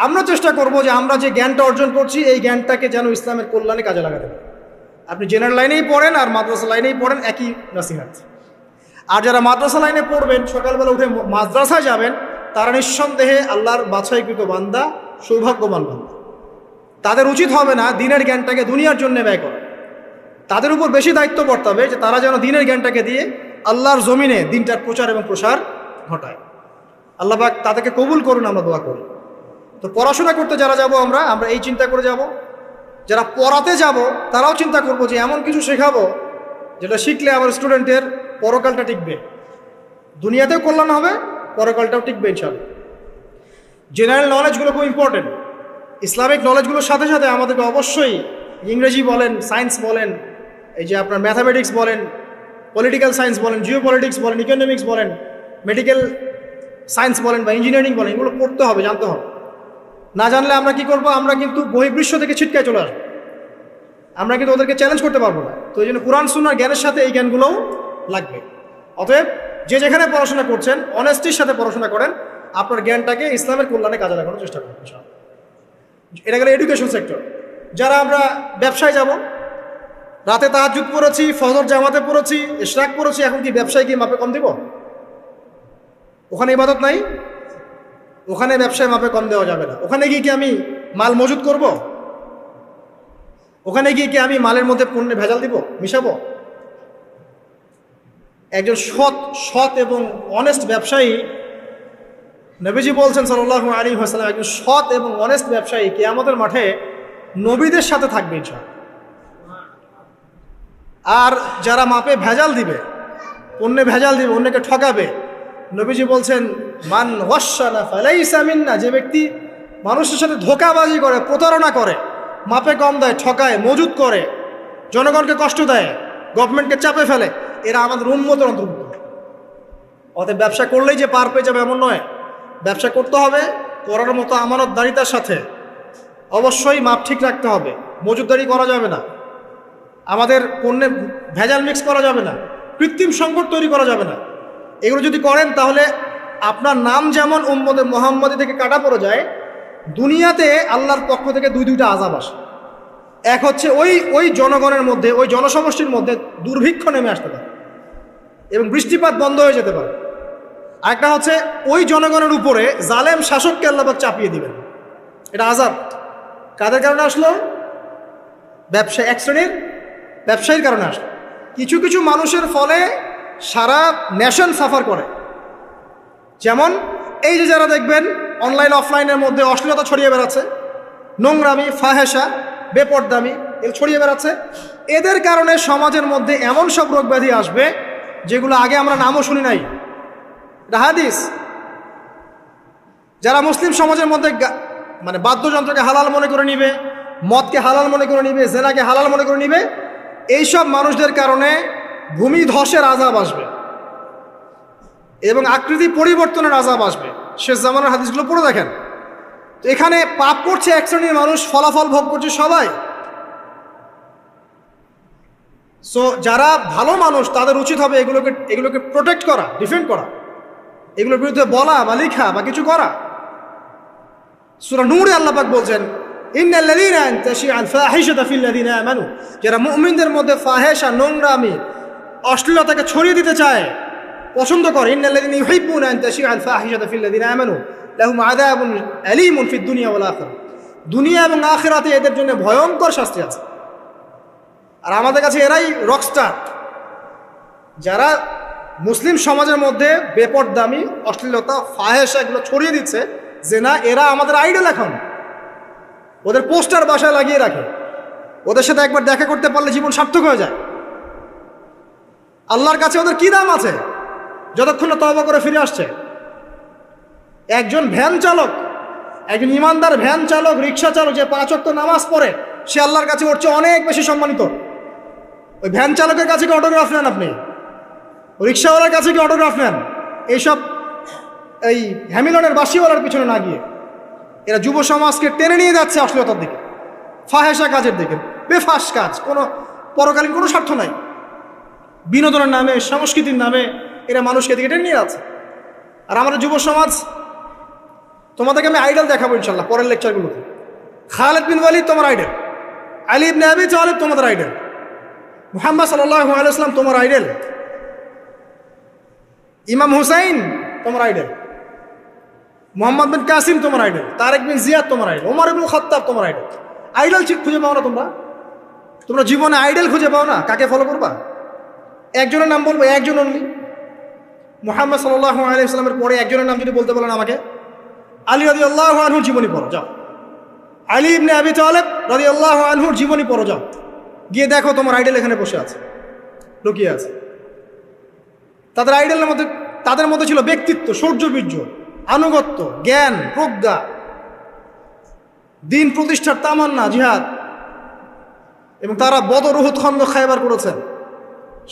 আমরা চেষ্টা করব যে আমরা যে জ্ঞানটা অর্জন করছি এই জ্ঞানটাকে যেন ইসলামের কল্যাণে কাজে লাগাতে পারি। আপনি জেনারেল লাইনেই পড়েন আর মাদ্রাসা লাইনেই পড়েন, একই নসিহত। আর যারা মাদ্রাসা লাইনে পড়বেন, সকালবেলা উঠে মাদ্রাসায় যাবেন, তারা নিঃসন্দেহে আল্লাহর বাছাইকৃত বান্দা, সৌভাগ্যবান বান্দা। তাদের উচিত হবে না দিনের জ্ঞানটাকে দুনিয়ার জন্য ব্যয় করা। তাদের উপর বেশি দায়িত্ব বর্তাবে যে তারা যেন দিনের জ্ঞানটাকে দিয়ে আল্লাহর জমিনে দিনটার প্রচার এবং প্রসার ঘটায়। আল্লাহ পাক তাদেরকে কবুল করুন, আমরা দোয়া করি। তো পড়াশোনা করতে যারা যাব আমরা এই চিন্তা করে যাব। যারা পড়াতে যাব তারাও চিন্তা করব যে এমন কিছু শেখাবো যেটা শিখলে আমার স্টুডেন্টের পরকালটা টিকবে, দুনিয়াতেও কল্যাণ হবে, পরকালটাও টিকবে ইনশাআল্লাহ। জেনারেল নলেজগুলো খুব ইম্পর্টেন্ট। ইসলামিক নলেজগুলোর সাথে সাথে আমাদেরকে অবশ্যই ইংরেজি বলেন, সায়েন্স বলেন, এই যে আপনার ম্যাথামেটিক্স বলেন, পলিটিক্যাল সায়েন্স বলেন, জিও পলিটিক্স বলেন, ইকোনমিক্স বলেন, মেডিকেল সায়েন্স বলেন বা ইঞ্জিনিয়ারিং বলেন, এগুলো পড়তে হবে, জানতে হবে। না জানলে আমরা কি করব? আমরা কিন্তু বহির্বিশ্ব থেকে ছিটকায় চলে আসবো, আমরা কিন্তু ওদেরকে চ্যালেঞ্জ করতে পারবো না। তো এই জন্য কোরআন সুন্নাহর জ্ঞানের সাথে এই জ্ঞানগুলোও লাগবে। অতএব যে যেখানে পড়াশোনা করছেন অনেস্টির সাথে পড়াশোনা করেন, আপনার জ্ঞানটাকে ইসলামের কল্যাণে কাজে লাগানোর চেষ্টা করবেন। এটা গেলে এডুকেশন সেক্টর। যারা আমরা ব্যবসায় যাব, রাতে তাহাজ্জুদ পড়েছি, ফজর জামাতে পড়েছি, ইশরাক পড়েছি, এখন কি ব্যবসায় গিয়ে মাপে কম দিব? ওখানে ইবাদত নাই, ওখানে ব্যবসায় মাপে কম দেওয়া যাবে না। ওখানে গিয়ে কি আমি মাল মজুত করব? ওখানে গিয়ে কি আমি মালের মধ্যে পণ্যে ভেজাল দিব, মিশাবো? একজন সৎ এবং অনেস্ট ব্যবসায়ী, নবীজি বলছেন সাল্লাল্লাহু আলাইহি ওয়াসাল্লাম, একজন সৎ এবং অনেস্ট ব্যবসায়ী কিয়ামতের মাঠে নবীদের সাথে থাকবে ইনশাআল্লাহ। আর যারা মাপে ভেজাল দিবে, পণ্যে ভেজাল দিবে, অন্যকে ঠকাবে, নবীজি বলছেন মান ওয়াশানা ফালাইসা মিন্না, যে ব্যক্তি মানুষের সাথে ধোঁকাবাজি করে, প্রতারণা করে, মাপে কম দেয়, ঠকায়, মজুত করে, জনগণকে কষ্ট দেয়, গভর্নমেন্টকে চাপে ফেলে, এরা আমাদের উম্মতের অন্তর্ভুক্ত। অতএব ব্যবসা করলেই যে পার পেয়ে যাবে এমন নয়। ব্যবসা করতে হবে করার মতো আমানতদারিতার সাথে। অবশ্যই মাপ ঠিক রাখতে হবে, মজুতদারি করা যাবে না, আমাদের পণ্যে ভেজাল মিক্স করা যাবে না, কৃত্রিম সংকট তৈরি করা যাবে না। এগুলো যদি করেন তাহলে আপনার নাম যেমন উম্মতে মুহাম্মাদি থেকে কাটা পড়ে যায়, দুনিয়াতে আল্লাহর পক্ষ থেকে দুইটা আযাব আসে। এক হচ্ছে ওই জনগণের মধ্যে, ওই জনসমষ্টির মধ্যে দুর্ভিক্ষ নেমে আসতে পারে এবং বৃষ্টিপাত বন্ধ হয়ে যেতে পারে। আরেকটা হচ্ছে ওই জনগণের উপরে জালেম শাসককে আল্লাহ পাক চাপিয়ে দিবেন। এটা আযাব কাদের কারণে আসলো? এক শ্রেণীর ব্যবসায়ীর কারণে আসলো। কিছু কিছু মানুষের ফলে সারা নেশন সাফার করে। যেমন এই যে যারা দেখবেন অনলাইন অফলাইনের মধ্যে অশ্লীলতা ছড়িয়ে বেড়াচ্ছে, নোংরামি, ফাহেসা, বেপরদামি এগুলো ছড়িয়ে বেড়াচ্ছে, এদের কারণে সমাজের মধ্যে এমন সব রোগ ব্যাধি আসবে যেগুলো আগে আমরা নামও শুনি নাই। এটা হাদিস। যারা মুসলিম সমাজের মধ্যে মানে বাদ্যযন্ত্রকে হালাল মনে করে নিবে, মদকে হালাল মনে করে নিবে, জেনাকে হালাল মনে করে নিবে, এইসব মানুষদের কারণে ভূমি ধসের আযাব আসবে এবং আকৃতি পরিবর্তনের আযাব আসবে। শেষ জামানার হাদিসগুলো পড়ে দেখেন। তো এখানে পাপ করছে এক শ্রেণীর মানুষ, ফলাফল ভোগ করছে সবাই। সো যারা ভালো মানুষ তাদের উচিত হবে এগুলোকে প্রোটেক্ট করা, ডিফেন্ড করা, এগুলোর বিরুদ্ধে বলা বা লেখা বা কিছু করা। সূরা নূরে আল্লাহ পাক বলছেন ইন্নাল্লাযীনা তাশিআল ফাহিশাতু ফিল্লাযীনা আমানু, যারা মুমিনদের মধ্যে ফাহেশা, নোংরামি, অশ্লীলতাকে ছড়িয়ে দিতে চায়, পছন্দ করে, ইন্নাল্লাযীনা ইউহিব্বুনা আন তাশিআল ফাহিশাতু ফিল্লাযীনা আমানু লাহুম আযাবুন আলীমুন ফিদ দুনিয়া ওয়াল আখিরাহ, দুনিয়া এবং আখিরাতে এদের জন্য ভয়ঙ্কর শাস্তি আছে। আর আমাদের কাছে এরাই রকস্টার, যারা মুসলিম সমাজের মধ্যে বেপরদামি, অশ্লীলতা, ফাহেশা এগুলো ছড়িয়ে দিচ্ছে, জেনা, এরা আমাদের আইডল। এখন ওদের পোস্টার বাসায় লাগিয়ে রাখে, ওদের সাথে একবার দেখা করতে পারলে জীবন সার্থক হয়ে যায়। আল্লাহর কাছে ওদের কি দাম আছে যতক্ষণ না তওবা করে ফিরে আসছে? একজন ভ্যান চালক, একজন ইমানদার ভ্যান চালক, রিক্সা চালক যে 5 ওয়াক্ত নামাজ পড়ে, সে আল্লাহর কাছে ওর চেয়ে অনেক বেশি সম্মানিত। ওই ভ্যান চালকের কাছে কি অটোগ্রাফ নেন আপনি? রিক্সাওয়ালার কাছে কি অটোগ্রাফ নেন? এইসব এই হ্যামিলনের বাসিওয়ালার পিছনে না গিয়ে এরা যুব সমাজকে টেনে নিয়ে যাচ্ছে অশ্লীলতার দিকে, ফাহেসা কাজের দিকে, বেফাস কাজ, কোনো পরকালীন কোনো স্বার্থ নাই। বিনোদনের নামে, সংস্কৃতির নামে এরা মানুষকে দিকে টেনে নিয়ে যাচ্ছে। আর আমাদের যুব সমাজ, তোমাদেরকে আমি আইডল দেখাবো ইনশাল্লাহ পরের লেকচারগুলোতে। খালিদ বিন ওয়ালিদ তোমার আইডল, আলী ইবনে আবি তালিব তোমাদের আইডল, মুহাম্মদ সাল্লাল্লাহু আলাইহি ওয়াসাল্লাম তোমার আইডল, ইমাম হুসাইন তোমার আইডল, মোহাম্মদ বিন কাসিম তোমার আইডল, তারেক বিন জিয়াদ তোমার আইডল, ওমর ইবনে খাত্তাব তোমার আইডল। আইডল খুঁজে পাও না তোমরা জীবনে আইডল খুঁজে পাও না? কাকে ফলো করবা? একজনের নাম বলবো, একজন অনলি, মুহাম্মদ সাল্লাল্লাহু আলাইহি ওয়াসাল্লামের পরে একজনের নাম যদি বলতে বলেন আমাকে, আলী রাদিয়াল্লাহু আনহুর জীবনী পড়ো যাও, আলী ইবনে আবি তালিব রাদিয়াল্লাহু আনহুর জীবনী পড়ো যাও, গিয়ে দেখো তোমার আইডল এখানে বসে আছে, লুকিয়ে আছে। তাদের মধ্যে ছিল ব্যক্তিত্ব, শৌর্যবীর্য, আনুগত্য, জ্ঞান, প্রজ্ঞা, দিন প্রতিষ্ঠার তামান্না, জিহাদ, এবং তারা বদর, উহুদ, খন্দক, খায়বার করেছেন।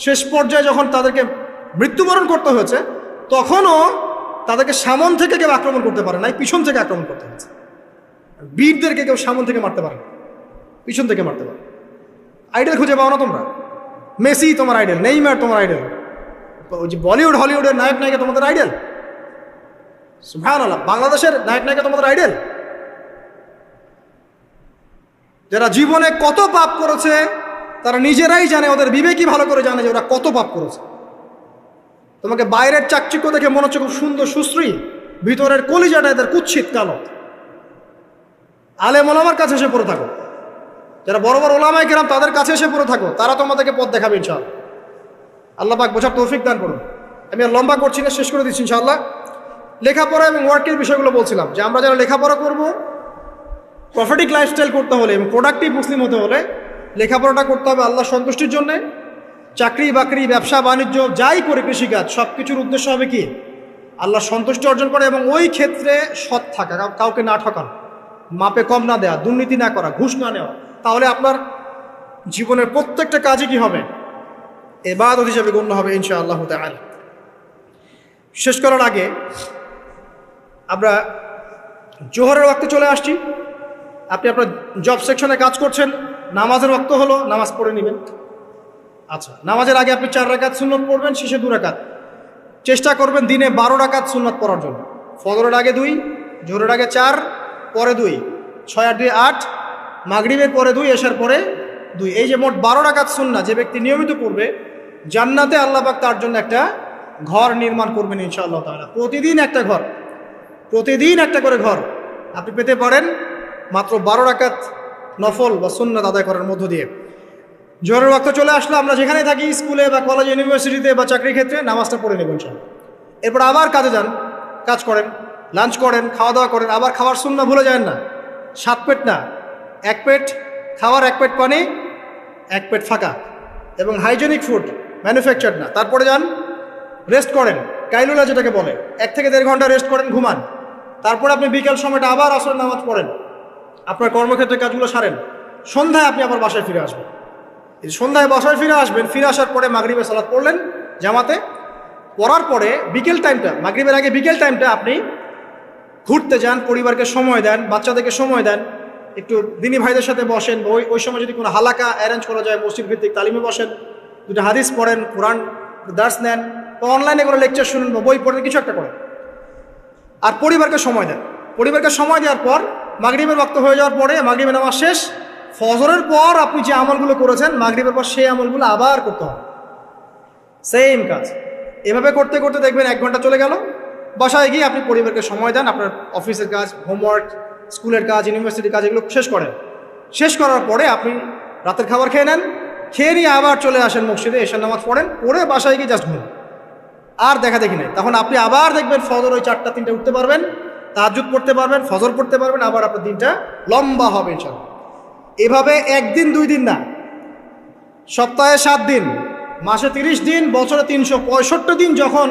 শেষ পর্যায়ে যখন তাদেরকে মৃত্যুবরণ করতে হয়েছে, তখনও তাদেরকে সামন থেকে কেউ আক্রমণ করতে পারে নাই, পিছন থেকে আক্রমণ করতে হয়েছে। বীরদেরকে কেউ সামনে থেকে মারতে পারে না, পিছন থেকে মারতে পারে। আইডল খুঁজে পাও না তোমরা? মেসি তোমার আইডল, নেইমার তোমার আইডল, ওই যে বলিউড হলিউডের নায়ক নায়িকা তোমাদের আইডল? সুবহানাল্লাহ, বাংলাদেশের নায়ক নায়িকা তোমাদের আইডল? যারা জীবনে কত পাপ করেছে তারা নিজেরাই জানে, ওদের বিবেকই ভালো করে জানে যে ওরা কত পাপ করেছে। তোমাকে বাইরের চাকচিক্য দেখে মনে হচ্ছে খুব সুন্দর সুশ্রী, ভিতরের কলিজাটা এদের কুৎসিত কালো। আলেম ওলামার কাছে এসে পড়ে থাকো, যারা বড় বড় ওলামায়ে কেরাম তাদের কাছে এসে পড়ে থাকো, তারা তোমাদেরকে পথ দেখাবে ইনশাআল্লাহ। আল্লাহ পাক বোঝার তৌফিক দান করুন। আমি আর লম্বা করছি না, শেষ করে দিচ্ছি ইনশাআল্লাহ। লেখাপড়া এবং ওয়ার্কের বিষয়গুলো বলছিলাম যে আমরা যারা লেখাপড়া করব, প্রফিটিক লাইফস্টাইল করতে হলে এবং প্রোডাক্টিভ মুসলিম হতে হলে লেখাপড়াটা করতে হবে আল্লাহ সন্তুষ্টির জন্যে। চাকরি বাকরি, ব্যবসা বাণিজ্য যাই করে, কৃষিকাজ, সব কিছুর উদ্দেশ্য হবে কি? আল্লাহ সন্তুষ্টি অর্জন করে এবং ওই ক্ষেত্রে সৎ থাকা, কাউকে না ঠকানো, মাপে কম না দেওয়া, দুর্নীতি না করা, ঘুষ না নেওয়া। তাহলে আপনার জীবনের প্রত্যেকটা কাজে কি হবে? ইবাদত হিসেবে গণ্য হবে ইনশাআল্লাহ তাআলা। শেষ করার আগে আমরা জোহরের ওয়াক্তে চলে আসছি। আপনি আপনার জব সেকশনে কাজ করছেন, নামাজের ওয়াক্ত হলো, নামাজ পড়ে নেবেন। আচ্ছা, নামাজের আগে আপনি 4 রাকাত সুন্নত পড়বেন, শেষে 2 রাকাত। চেষ্টা করবেন দিনে 12 রাকাত সুন্নত পড়ার জন্য। ফজরের আগে 2, জোহরের আগে 4, পরে 2, 6 আর 2 8, মাগরিবের পরে 2, এশার পরে 2। এই যে মোট 12 রাকাত সুন্নাত যে ব্যক্তি নিয়মিত পড়বে, জান্নাতে আল্লাহ পাক তার জন্য একটা ঘর নির্মাণ করবেন ইনশাআল্লাহ তাআলা। প্রতিদিন একটা ঘর, প্রতিদিন একটা করে ঘর আপনি পেতে পারেন মাত্র 12 রাকাত নফল বা সুন্নাত আদায় করার মধ্য দিয়ে। জোহরের ওয়াক্ত চলে আসলো, আমরা যেখানে থাকি, স্কুলে বা কলেজ ইউনিভার্সিটিতে বা চাকরির ক্ষেত্রে, নামাজটা পড়ে নেবেন ইনশাআল্লাহ। এরপর আবার কাজে যান, কাজ করেন, লাঞ্চ করেন, খাওয়া দাওয়া করেন। আবার খাওয়ার সুন্নাহ ভুলে যান না। 7 পেট না, 1 পেট খাওয়ার, 1 পেট পানি, 1 পেট ফাঁকা, এবং হাইজেনিক ফুড, ম্যানুফ্যাকচার না। তারপরে যান, রেস্ট করেন, কাইলুলা যেটাকে বলে, 1 থেকে 1.5 ঘন্টা রেস্ট করেন, ঘুমান। তারপরে আপনি বিকেল সময়টা আবার আসরের নামাজ পড়েন, আপনার কর্মক্ষেত্রে কাজগুলো সারেন। সন্ধ্যায় আপনি আবার বাসায় ফিরে আসবেন। এই সন্ধ্যায় বাসায় ফিরে আসবেন, ফিরে আসার পরে মাগরিবের সালাত পড়লেন জামাতে। পড়ার পরে বিকেল টাইমটা, মাগরিবের আগে বিকেল টাইমটা আপনি ঘুরতে যান, পরিবারকে সময় দেন, বাচ্চাদেরকে সময় দেন, একটু দিনী ভাইদের সাথে বসেন। ওই সময় যদি কোনো হালাকা অ্যারেঞ্জ করা যায়, মসজিদ ভিত্তিক তালিমে বসেন, 2টা হাদিস পড়েন, কোরআন দার্স নেন, বা অনলাইনে কোনো লেকচার শুনেন বা বই পড়েন, কিছু একটা করেন। আর পরিবারকে সময় দেন। পরিবারকে সময় দেওয়ার পর মাগরিবের ওয়াক্ত হয়ে যাওয়ার পরে, মাগরিবের নামাজ শেষ, ফজরের পর আপনি যে আমলগুলো করেছেন মাগরিবের পর, সেই আমলগুলো আবার করতে হবে, সেম কাজ। এভাবে করতে করতে দেখবেন 1 ঘন্টা চলে গেল। বাসায় গিয়ে আপনি পরিবারকে সময় দেন, আপনার অফিসের কাজ, হোমওয়ার্ক, স্কুলের কাজ, ইউনিভার্সিটির কাজ, এগুলো শেষ করেন। শেষ করার পরে আপনি রাতের খাবার খেয়ে নেন, খেয়ে নিয়ে আবার চলে আসেন মসজিদে, এশার নামাজ পড়েন, পড়ে বাসায় গিয়ে জাস্ট ঘুম, আর দেখা দেখি নাই। তখন আপনি আবার দেখবেন ফজর ওই 4টা 3টে উঠতে পারবেন, তাহাজ্জুদ পড়তে পারবেন, ফজর পড়তে পারবেন, আবার আপনার দিনটা লম্বা হবে ইনশাআল্লাহ। এভাবে 1 দিন 2 দিন না, সপ্তাহে 7 দিন, মাসে 30 দিন, বছরে 365 দিন যখন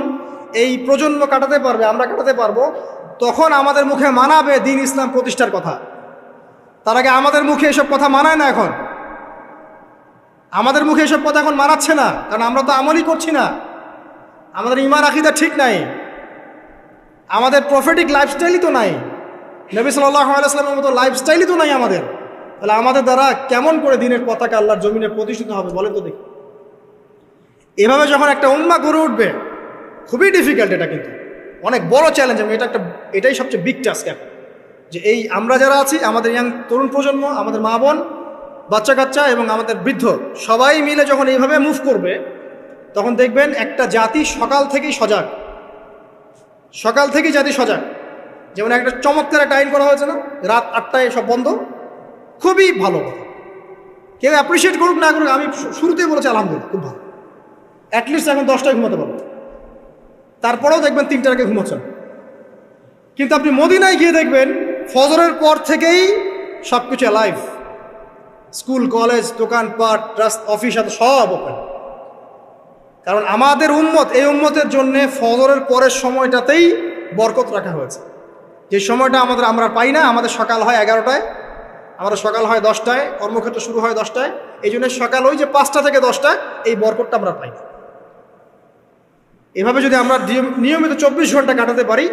এই প্রজন্ম কাটাতে পারবে, আমরা কাটাতে পারবো, তখন আমাদের মুখে মানাবে দিন ইসলাম প্রতিষ্ঠার কথা। তার আগে আমাদের মুখে এসব কথা মানায় না। এখন আমাদের মুখে এসব কথা এখন মানাচ্ছে না, কারণ আমরা তো আমলই করছি না। আমাদের ঈমান আকীদা ঠিক নাই, আমাদের প্রফেটিক লাইফস্টাইলই তো নাই, নবী সাল্লাল্লাহু আলাইহি ওয়াসাল্লামের মতো লাইফস্টাইলই তো নাই আমাদের। তাহলে আমাদের দ্বারা কেমন করে দিনের পতাকা আল্লাহর জমিনে প্রতিষ্ঠিত হবে বলেন তো দেখি? এভাবে যখন একটা উম্মাহ গড়ে উঠবে, খুবই ডিফিকাল্ট, এটা কিন্তু অনেক বড় চ্যালেঞ্জ। আমি এটাই সবচেয়ে বিগ টাস্ক এখন, যে এই আমরা যারা আছি, আমাদের ইয়াং তরুণ প্রজন্ম, আমাদের মা বোন, বাচ্চা কাচ্চা এবং আমাদের বৃদ্ধ, সবাই মিলে যখন এইভাবে মুভ করবে, তখন দেখবেন একটা জাতি সকাল থেকেই সজাগ, সকাল থেকেই জাতি সজাগ। যেমন একটা চমৎকার একটা আইন করা হয়েছে না, রাত 8টায় সব বন্ধ, খুবই ভালো কথা। কেউ অ্যাপ্রিসিয়েট করুক না করুক, আমি শুরুতেই বলেছি আলহামদুলিল্লাহ, খুব ভালো। অ্যাটলিস্ট এখন 10টায় ঘুমাতে পারবো, তারপরেও দেখবেন 3টার আগে ঘুমাচ্ছেন। কিন্তু আপনি মদিনায় গিয়ে দেখবেন ফজরের পর থেকেই সব কিছু লাইভ, স্কুল, কলেজ, দোকানপাট, অফিস সব ওপেন। কারণ আমাদের উম্মত, এই উম্মতের জন্যে ফজরের পরের সময়টাতেই বরকত রাখা হয়েছে। যে সময়টা আমরা পাই না। আমাদের সকাল হয় 11টায়, আমাদের সকাল হয় 10টায়, কর্মক্ষেত্র শুরু হয় 10টায়। এই জন্য সকাল ওই যে 5টা থেকে 10টা, এই বরকতটা আমরা পাই না। এভাবে যদি আমরা নিয়মিত 24 ঘন্টা কাটাতে পারি,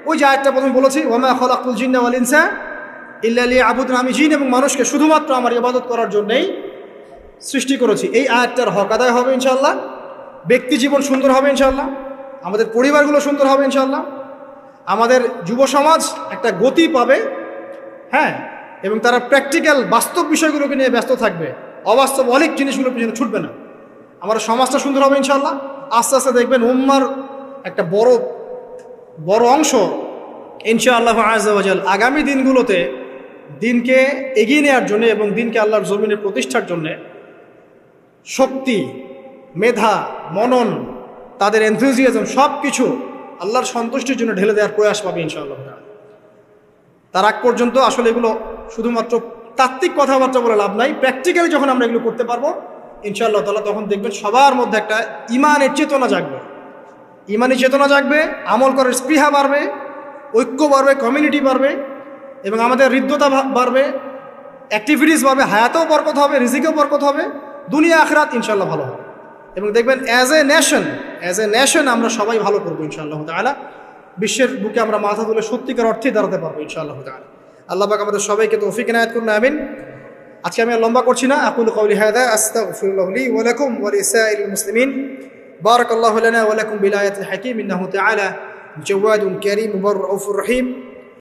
ওই যে আয়াতটা প্রথমে বলেছি, ওয়া মা খালাকতুল জিন্না ওয়াল ইনসা ইল্লা লিয়াবুদুন, আমি জিন এবং মানুষকে শুধুমাত্র আমার ইবাদত করার জন্যই সৃষ্টি করেছি। এই আয়াতটার হক আদায় হবে ইনশাআল্লাহ, ব্যক্তি জীবন সুন্দর হবে ইনশাআল্লাহ, আমাদের পরিবারগুলো সুন্দর হবে ইনশাআল্লাহ, আমাদের যুব সমাজ একটা গতি পাবে, হ্যাঁ, এবং তারা প্র্যাকটিক্যাল বাস্তব বিষয়গুলোকে নিয়ে ব্যস্ত থাকবে, অবাস্তব অনেক জিনিসগুলোর পিছনে ছুটবে না। আমার সমাজটা সুন্দর হবে ইনশাআল্লাহ। আস্তে আস্তে দেখবেন উম্মার একটা বড় বড় অংশ ইনশাআল্লাহ আযজা ওয়া জাল আগামী দিনগুলোতে দিনকে এগিয়ে নেওয়ার জন্য এবং দিনকে আল্লাহর জমিনে প্রতিষ্ঠার জন্যে শক্তি, মেধা, মনন, তাদের এনথুজিয়াজম সব কিছু আল্লাহর সন্তুষ্টির জন্য ঢেলে দেওয়ার প্রয়াস পাবে ইনশাআল্লাহ। তার আগ পর্যন্ত আসলে এগুলো শুধুমাত্র তাত্ত্বিক কথাবার্তা বলে লাভ নাই, প্র্যাকটিক্যালি যখন আমরা এগুলো করতে পারবো ইনশাআল্লাহ তাআলা, তখন দেখবেন সবার মধ্যে একটা ইমানের চেতনা জাগবে, ইমানি চেতনা জাগবে, আমল করার স্পৃহা বাড়বে, ঐক্য বাড়বে, কমিউনিটি বাড়বে, এবং আমাদের হৃদ্যতা বাড়বে, অ্যাক্টিভিটিস বাড়বে, হায়াতেও বরকত হবে, রিজিকেও বরকত হবে, দুনিয়া আখিরাত ইনশাআল্লাহ ভালো হবে। এবং দেখবেন অ্যাজ এ নেশন আমরা সবাই ভালো করবো ইনশাআল্লাহ তাআলা। বিশ্বের বুকে আমরা মাথা তুলে সত্যিকার অর্থেই দাঁড়াতে পারবো ইনশাআল্লাহ তাআলা। আল্লাহ পাক আমাদের সবাইকে তৌফিক ইনায়াত করুন, আমিন। আজকে আমি আর লম্বা করছি না। আকুলু কওলি হাযা আস্তাগফিরুল্লাহ লি ওয়া লাকুম ওয়া লিসাইরিল মুসলিমিন। বারাকাল্লাহু লানা ওয়া লাকুম বিল আয়াতিল হাকীম ইন্নাহু তাআলা জাওয়াদুন কারীম মুবাররাউফুর রহিম।